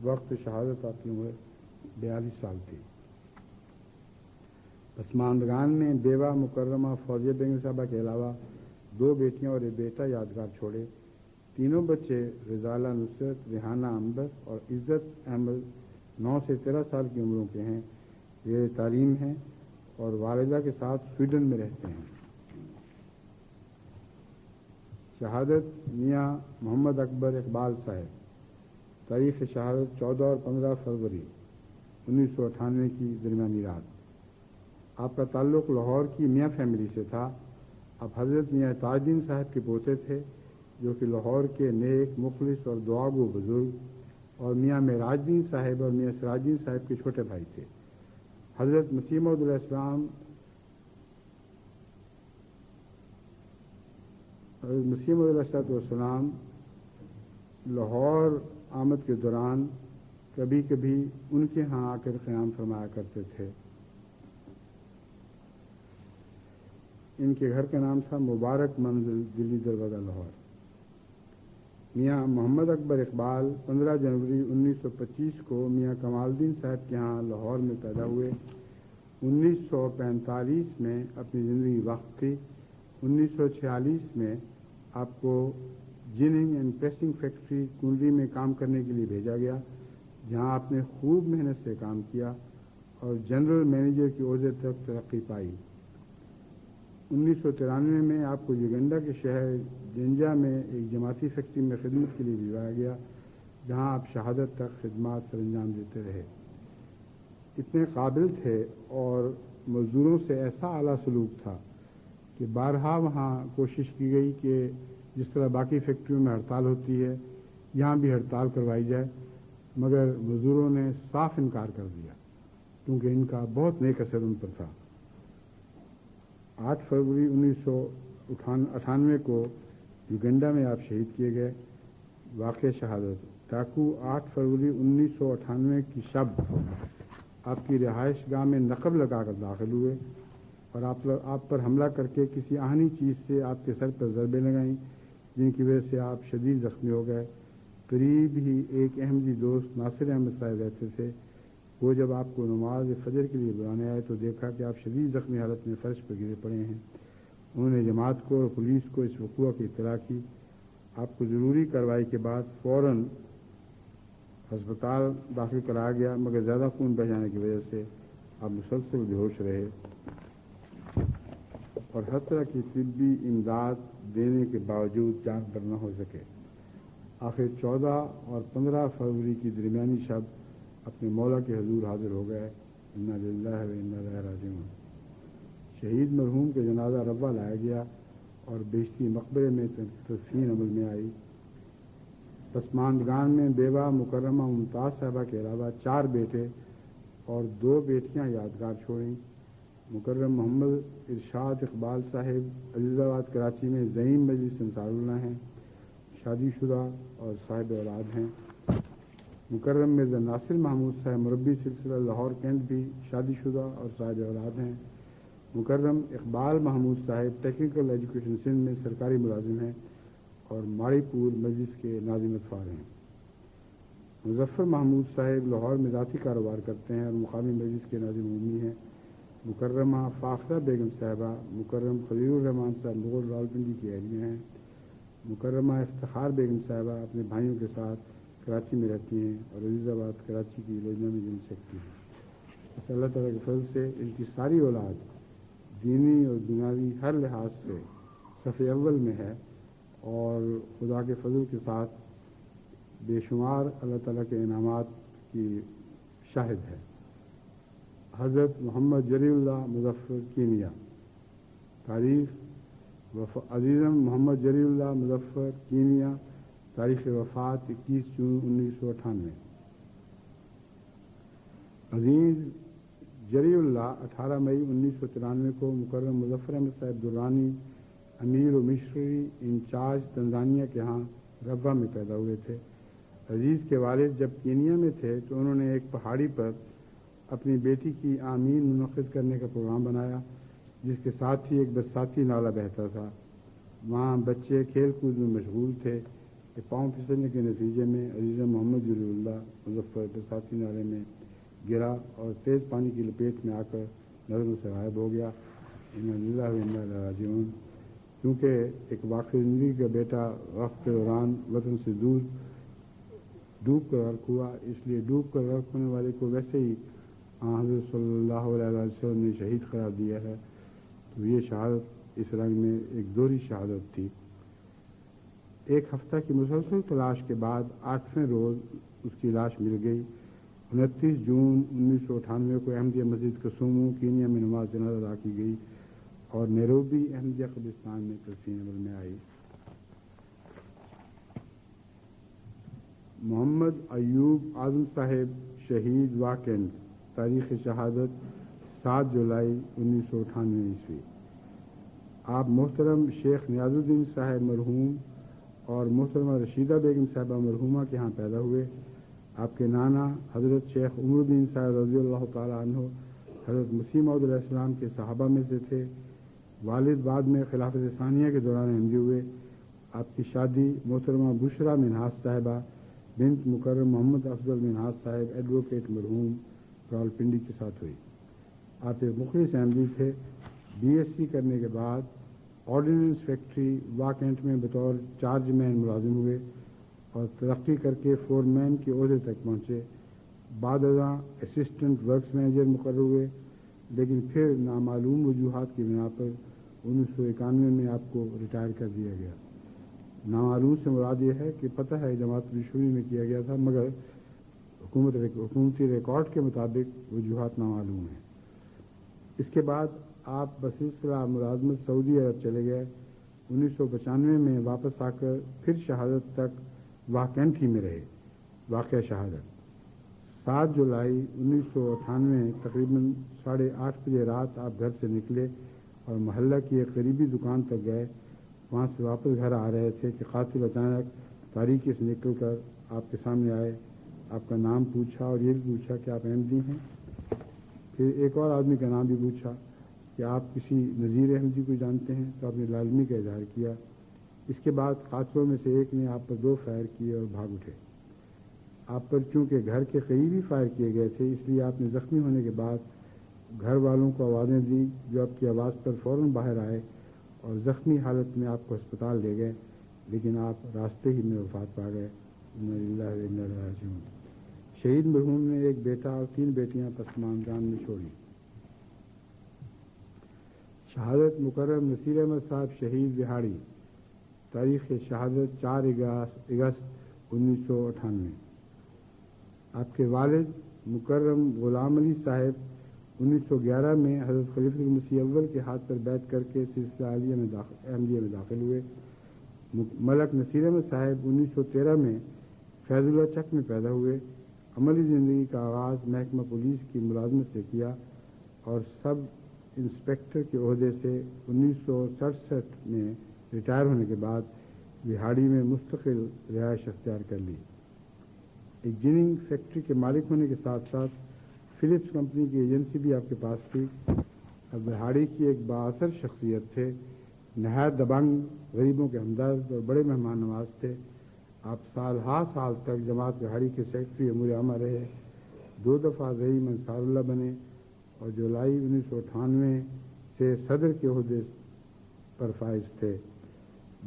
وقت شہادت آپ کی عمر 42 سال تھی۔ پسماندگان میں بیوہ مکرمہ فوزیہ بیگم صاحبہ کے علاوہ 2 بیٹیاں اور ایک بیٹا یادگار چھوڑے۔ تینوں بچے رضالہ نصرت، ریحانہ عنبر اور عزت احمد 9 سے 13 سال کی عمروں کے ہیں۔ یہ تعلیم ہیں اور والدہ کے ساتھ سویڈن میں رہتے ہیں۔ شہادت میاں محمد اکبر اقبال صاحب، تاریخ شہادت 14 اور 15 فروری 1998 کی درمیانی رات۔ آپ کا تعلق لاہور کی میاں فیملی سے تھا۔ آپ حضرت میاں تاج الدین صاحب کے پوتے تھے، جو کہ لاہور کے نیک، مخلص اور دعاگو بزرگ، اور میاں معراج الدین صاحب اور میاں سراج الدین صاحب کے چھوٹے بھائی تھے۔ حضرت مسیح موعود علیہ السلام لاہور آمد کے دوران کبھی کبھی ان کے ہاں آ کر قیام فرمایا کرتے تھے۔ ان کے گھر کا نام تھا مبارک منزل، دلی دروازہ، لاہور۔ میاں محمد اکبر اقبال 15 جنوری 1925 کو میاں کمال الدین صاحب کے ہاں لاہور میں پیدا ہوئے۔ 1945 میں اپنی زندگی وقف کی۔ 1946 میں آپ کو جننگ اینڈ پریسنگ فیکٹری کنڈلی میں کام کرنے کے لیے بھیجا گیا، جہاں آپ نے خوب محنت سے کام کیا اور جنرل مینیجر کے عہدے تک ترقی پائی۔ 1993 میں آپ کو یوگنڈا کے شہر جنجا میں ایک جماعتی فیکٹری میں خدمت کے لیے بھیجا گیا، جہاں آپ شہادت تک خدمات سر انجام دیتے رہے۔ اتنے قابل تھے اور مزدوروں سے ایسا اعلیٰ سلوک تھا کہ بارہا وہاں کوشش کی گئی کہ جس طرح باقی فیکٹریوں میں ہڑتال ہوتی ہے، یہاں بھی ہڑتال کروائی جائے، مگر مزدوروں نے صاف انکار کر دیا، کیونکہ ان کا بہت نیک اثر ان پر تھا۔ 8 فروری 1998 کو یوگنڈا میں آپ شہید کیے گئے۔ واقع شہادت ڈاکو 8 فروری 1998 کی شب آپ کی رہائش گاہ میں نقب لگا کر داخل ہوئے اور آپ پر حملہ کر کے کسی آہنی چیز سے آپ کے سر پر ضربیں لگائیں، جن کی وجہ سے آپ شدید زخمی ہو گئے۔ قریب ہی ایک احمدی دوست ناصر احمد صاحب رہتے تھے۔ وہ جب آپ کو نماز فجر کے لیے بلانے آئے تو دیکھا کہ آپ شدید زخمی حالت میں فرش پر گرے پڑے ہیں۔ انہوں نے جماعت کو اور پولیس کو اس وقوع کی اطلاع کی۔ آپ کو ضروری کارروائی کے بعد فوراً ہسپتال داخل کرایا گیا، مگر زیادہ خون بہہ جانے کی وجہ سے آپ مسلسل بے ہوش رہے اور ہر طرح کی طبی امداد دینے کے باوجود جان پر نہ ہو سکے۔ آخر 14 اور 15 فروری کی درمیانی شب اپنے مولا کے حضور حاضر ہو گئے۔ انا للہ و انا الیہ راجعون۔ شہید مرحوم کے جنازہ روا لایا گیا اور بیشتی مقبرے میں تدفین عمل میں آئی۔ پسماندگان میں بیوہ مکرمہ ممتاز صاحبہ کے علاوہ 4 بیٹے اور 2 بیٹیاں یادگار چھوڑیں۔ مکرم محمد ارشاد اقبال صاحب عزیز آباد کراچی میں زعیم مجلس انصار اللہ ہیں، شادی شدہ اور صاحب اولاد ہیں۔ مکرم مرزا ناصر محمود صاحب مربی سلسلہ لاہور کینٹ بھی شادی شدہ اور صاحب اولاد ہیں۔ مکرم اقبال محمود صاحب ٹیکنیکل ایجوکیشن سندھ میں سرکاری ملازم ہیں اور ماڑی پور مجلس کے ناظم اطفال ہیں۔ مظفر محمود صاحب لاہور میں ذاتی کاروبار کرتے ہیں اور مقامی مجلس کے ناظم عمومی ہیں۔ مکرمہ فاخرہ بیگم صاحبہ مکرم خلیل الرحمان صاحب مغل راولپنڈی کی اہلیہ ہیں۔ مکرمہ افتخار بیگم صاحبہ اپنے بھائیوں کے ساتھ کراچی میں رہتی ہیں اور عزیز آباد کراچی کی لجنہ میں جن سکتی ہیں۔ اس اللہ تعالیٰ کے فضل سے ان کی ساری اولاد دینی اور دنیاوی ہر لحاظ سے صف اول میں ہے اور خدا کے فضل کے ساتھ بے شمار اللہ تعالیٰ کے انعامات کی شاہد ہے۔ حضرت محمد جری اللہ مظفر کینیا، تاریخ عزیزم محمد جری اللہ مظفر کینیا، تاریخ وفات 21 جون 1998۔ عزیز جری اللہ 18 مئی 1993 کو مکرم مظفر احمد صاحب درانی امیر و مشری انچارج تنزانیہ کے ہاں ربوہ میں پیدا ہوئے تھے۔ عزیز کے والد جب کینیا میں تھے تو انہوں نے ایک پہاڑی پر اپنی بیٹی کی آمین منعقد کرنے کا پروگرام بنایا، جس کے ساتھ ہی ایک برساتی نالہ بہتا تھا۔ وہاں بچے کھیل کود میں مشغول تھے کہ پاؤں پھسلنے کے نتیجے میں عزیز محمد جلی اللہ مظفر برساتی نالے میں گرا اور تیز پانی کی لپیٹ میں آ کر نظروں سے غائب ہو گیا۔ انا للہ و انا الیہ راجعون۔ کیونکہ ایک واقعی زندگی کا بیٹا وقت کے دوران وطن سے دور ڈوب کر غرق ہوا، اس لیے ڈوب کر غرق ہونے والے کو ویسے ہی حضرت صلی اللہ علیہ وسلم نے شہید قرار دیا ہے، تو یہ شہادت اس رنگ میں ایک دوہری شہادت تھی۔ ایک ہفتہ کی مسلسل تلاش کے بعد 8ویں روز اس کی لاش مل گئی۔ 29 جون 1998 کو احمدیہ مسجد کسومو کینیا میں نماز جنازہ ادا کی گئی اور نیروبی احمدیہ قبرستان میں تدفین عمل میں آئی۔ محمد ایوب اعظم صاحب شہید واکینڈ، تاریخ شہادت 7 جولائی 1998 آپ محترم شیخ نیاز الدین صاحب مرحوم اور محترمہ رشیدہ بیگم صاحبہ مرحومہ کے ہاں پیدا ہوئے۔ آپ کے نانا حضرت شیخ عمر الدین صاحب رضی اللہ تعالیٰ عنہ حضرت مسیح موعود علیہ السلام کے صحابہ میں سے تھے۔ والد بعد میں خلافت ثانیہ کے دوران احمدی ہوئے۔ آپ کی شادی محترمہ بشرا منہاس صاحبہ بنت مکرم محمد افضل منہاس صاحب ایڈوکیٹ مرحوم راولپنڈی کے ساتھ ہوئی۔ آپ ایک مخلص احمدی تھے۔ بی ایس سی کرنے کے بعد آرڈیننس فیکٹری واکینٹ میں بطور چارج مین ملازم ہوئے اور ترقی کر کے فور مین کے عہدے تک پہنچے۔ بعد ازاں اسسٹنٹ ورکس مینیجر مقرر ہوئے، لیکن پھر نامعلوم وجوہات کی بنا پر 1991 میں آپ کو ریٹائر کر دیا گیا۔ نامعلوم سے مراد یہ ہے کہ پتہ ہے جماعت الشوری میں کیا گیا تھا، مگر حکومتی ریکارڈ کے مطابق وجوہات نامعلوم ہیں۔ اس کے بعد آپ بسلسلہ ملازمت سعودی عرب چلے گئے۔ 1995 میں واپس آ کر پھر شہادت تک واکینٹ ہی میں رہے۔ واقعہ شہادت 7 جولائی 1998 تقریباً 8:30 بجے رات آپ گھر سے نکلے اور محلہ کی ایک قریبی دکان تک گئے۔ وہاں سے واپس گھر آ رہے تھے کہ قاتل اچانک تاریکی سے نکل کر آپ کے سامنے آئے، آپ کا نام پوچھا اور یہ بھی پوچھا کہ آپ احمدی ہیں۔ پھر ایک اور آدمی کا نام بھی پوچھا کہ آپ کسی نذیر احمدی کو جانتے ہیں، تو آپ نے لازمی کا اظہار کیا۔ اس کے بعد قاتلوں میں سے ایک نے آپ پر 2 فائر کیے اور بھاگ اٹھے۔ آپ پر چونکہ گھر کے قریب ہی فائر کیے گئے تھے، اس لیے آپ نے زخمی ہونے کے بعد گھر والوں کو آوازیں دی، جو آپ کی آواز پر فوراً باہر آئے اور زخمی حالت میں آپ کو ہسپتال لے گئے، لیکن آپ راستے ہی میں وفات پا گئے۔ انا للہ و انا الیہ راجعون۔ شہید مرحوم نے ایک بیٹا اور 3 بیٹیاں پسماندان میں چھوڑی۔ شہادت مکرم نصیر احمد صاحب شہید بہاڑی، تاریخ شہادت 4 اگست 1998 آپ کے والد مکرم غلام علی صاحب 1911 میں حضرت خلیفۃ المسیح اول کے ہاتھ پر بیعت کر کے سلسلہ احمدیہ میں داخل ہوئے۔ ملک نصیر احمد صاحب 1913 میں فیض اللہ چک میں پیدا ہوئے۔ عملی زندگی کا آغاز محکمہ پولیس کی ملازمت سے کیا اور سب انسپکٹر کے عہدے سے 1967 میں ریٹائر ہونے کے بعد بہاڑی میں مستقل رہائش اختیار کر لی۔ ایک جیننگ فیکٹری کے مالک ہونے کے ساتھ ساتھ فلپس کمپنی کی ایجنسی بھی آپ کے پاس تھی. اب دہاڑی کی ایک بااثر شخصیت تھے, نہایت دبنگ, غریبوں کے ہمدرد اور بڑے مہمان نواز تھے. آپ سال تک جماعت دہاڑی کے سیکرٹری امور عامہ رہے. 2 دفعہ زعیم انصار اللہ بنے اور جولائی 1998 سے صدر کے عہدے پر فائز تھے.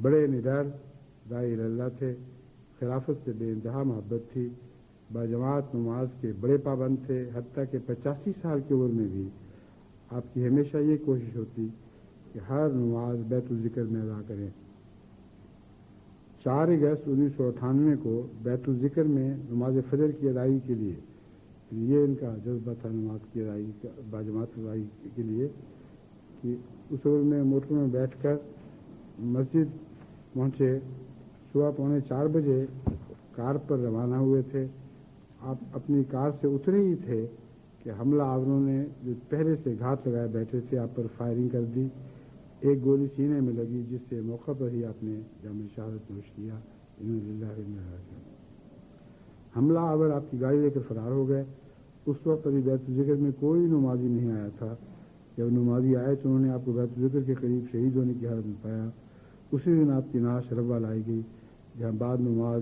بڑے نڈر داعی اللہ تھے. خلافت سے بے انتہا محبت تھی. باجماعت نماز کے بڑے پابند تھے, حتیٰ کہ 85 سال کی عمر میں بھی آپ کی ہمیشہ یہ کوشش ہوتی کہ ہر نماز بیت الذکر میں ادا کریں. 4 اگست 1998 کو بیت الذکر میں نماز فجر کی ادائیگی کے لیے, یہ ان کا جذبہ تھا نماز کی ادائیگی باجماعت ادائیگی کے لیے, کہ اس عمر میں موٹر میں بیٹھ کر مسجد پہنچے. صبح 3:45 بجے کار پر روانہ ہوئے تھے. آپ اپنی کار سے اترے ہی تھے کہ حملہ آوروں نے جو پہلے سے گھات لگائے بیٹھے تھے آپ پر فائرنگ کر دی. ایک گولی سینے میں لگی, جس سے موقع پر ہی آپ نے جام شہادت نوش کیا. حملہ آور آپ کی گاڑی لے کر فرار ہو گئے. اس وقت ابھی بیت الذکر میں کوئی نمازی نہیں آیا تھا. جب نمازی آئے تو انہوں نے آپ کو بیت الذکر کے قریب شہید ہونے کی حالت میں پایا. اسی دن آپ کی نعش روا لائی گئی, جہاں بعد نماز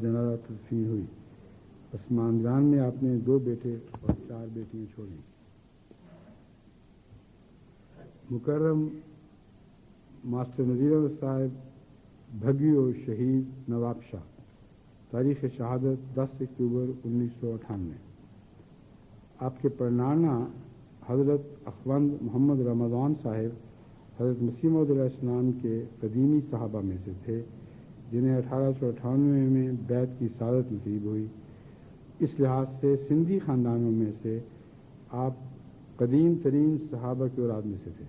جنازہ تدفین ہوئی. عثماندگان میں آپ نے 2 بیٹے اور 4 بیٹیاں چھوڑیں. مکرم ماسٹر نذیر احمد صاحب بھگیو شہید نواب شاہ. تاریخ شہادت 10 اکتوبر 1998. آپ کے پرنانا حضرت اخوند محمد رمضان صاحب حضرت مسیح موعود علیہ السلام کے قدیمی صحابہ میں سے تھے, جنہیں 1898 میں بیعت کی سعادت نصیب ہوئی. اس لحاظ سے سندھی خاندانوں میں سے آپ قدیم ترین صحابہ کی اولاد میں سے تھے.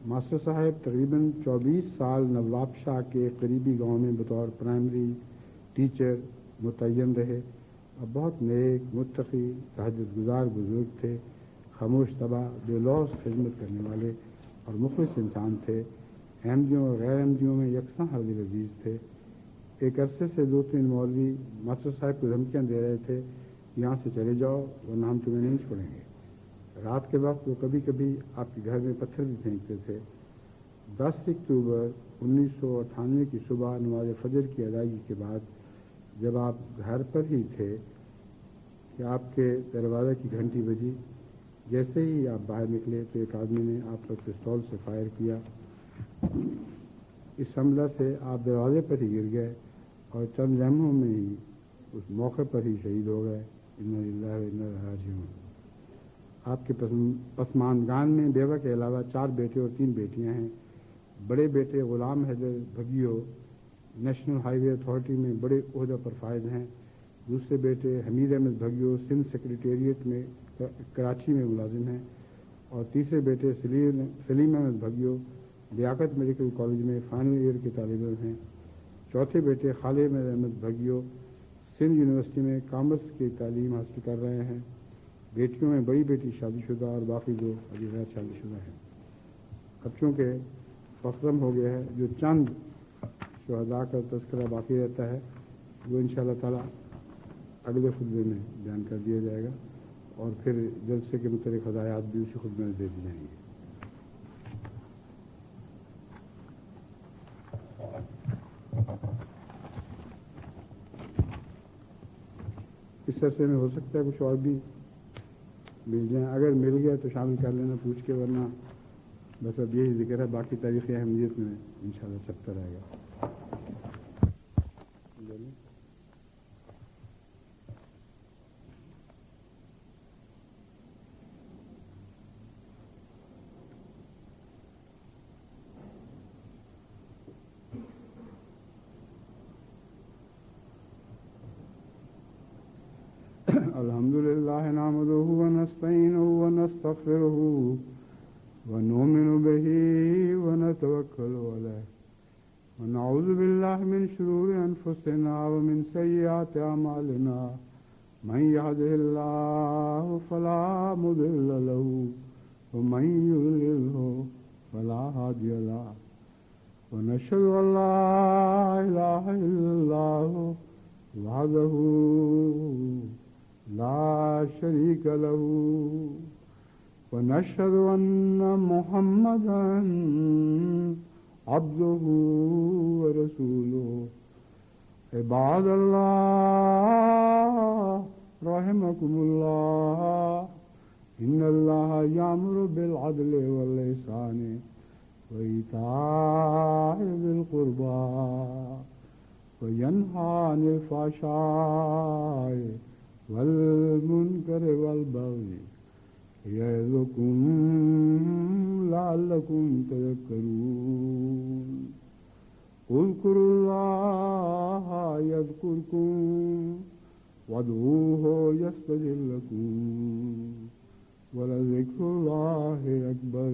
ماسٹر صاحب تقریباً 24 سال نواب شاہ کے قریبی گاؤں میں بطور پرائمری ٹیچر متعین رہے اور بہت نیک, متقی, تہجد گزار بزرگ تھے. خاموش طبع, بے لوث خدمت کرنے والے اور مخلص انسان تھے. احمدیوں اور غیر احمدیوں میں یکساں حاضر عزیز تھے. ایک عرصے سے 2-3 مولوی ماسٹر صاحب کو دھمکیاں دے رہے تھے, یہاں سے چلے جاؤ ورنہ ہم تمہیں نہیں چھوڑیں گے. رات کے وقت وہ کبھی کبھی آپ کے گھر میں پتھر بھی پھینکتے تھے. 10 اکتوبر 1998 کی صبح نماز فجر کی ادائیگی کے بعد جب آپ گھر پر ہی تھے کہ آپ کے دروازے کی گھنٹی بجی. جیسے ہی آپ باہر نکلے تو ایک آدمی نے آپ پر پستول سے فائر کیا. اس حملہ سے آپ دروازے پر ہی گر گئے اور چند لمحوں میں ہی اس موقع پر ہی شہید ہو گئے. انا للہ و انا الیہ راجعون. آپ کے پسماندگان میں بیوہ کے علاوہ 4 بیٹے اور 3 بیٹیاں ہیں. بڑے بیٹے غلام حیدر بھگیو نیشنل ہائی وے اتھارٹی میں بڑے عہدہ پر فائز ہیں. دوسرے بیٹے حمید احمد بھگیو سندھ سیکریٹریٹ میں کراچی میں ملازم ہیں. اور تیسرے بیٹے سلیم احمد بھگیو لیاقت میڈیکل کالج میں فائنل ایئر کے طالب علم ہیں. چوتھے بیٹے خالد احمد بھگیو سندھ یونیورسٹی میں کامرس کی تعلیم حاصل کر رہے ہیں. بیٹیوں میں بڑی بیٹی شادی شدہ اور باقی 2 ابھی غیر شادی شدہ ہیں. اب چونکہ فختم ہو گیا ہے, جو چند شہداء کا تذکرہ باقی رہتا ہے وہ انشاءاللہ تعالی اگلے خطبے میں بیان کر دیا جائے گا, اور پھر جلسے کے متعلق ہدایات بھی اسی خطبے میں دے دی جائیں گی. اس عرصے میں ہو سکتا ہے کچھ اور بھی مل جائیں. اگر مل گیا تو شامل کر لینا پوچھ کے, ورنہ بس اب یہی ذکر ہے. باقی تاریخ اہمیت میں انشاءاللہ چلتا رہے گا. الحمد لله نحمده ونستعينه ونستغفره ونؤمن به ونتوكل عليه ونعوذ بالله من شرور أنفسنا ومن سيئات أعمالنا. من يهده الله فلا مضل له ومن يضلله فلا هادي له. ونشهد أن لا إله إلا الله وحده لا شريك له ونشهد أن محمدا عبده ورسوله عباد الله رحمكم الله إن الله يأمر بالعدل والإحسان وإيتاء ذي القربى وينهى عن الفحشاء والمنكر والبغي يعظكم لعلكم تذكرون اذكروا الله يذكركم وادعوه يستجب لكم ولذكر الله أكبر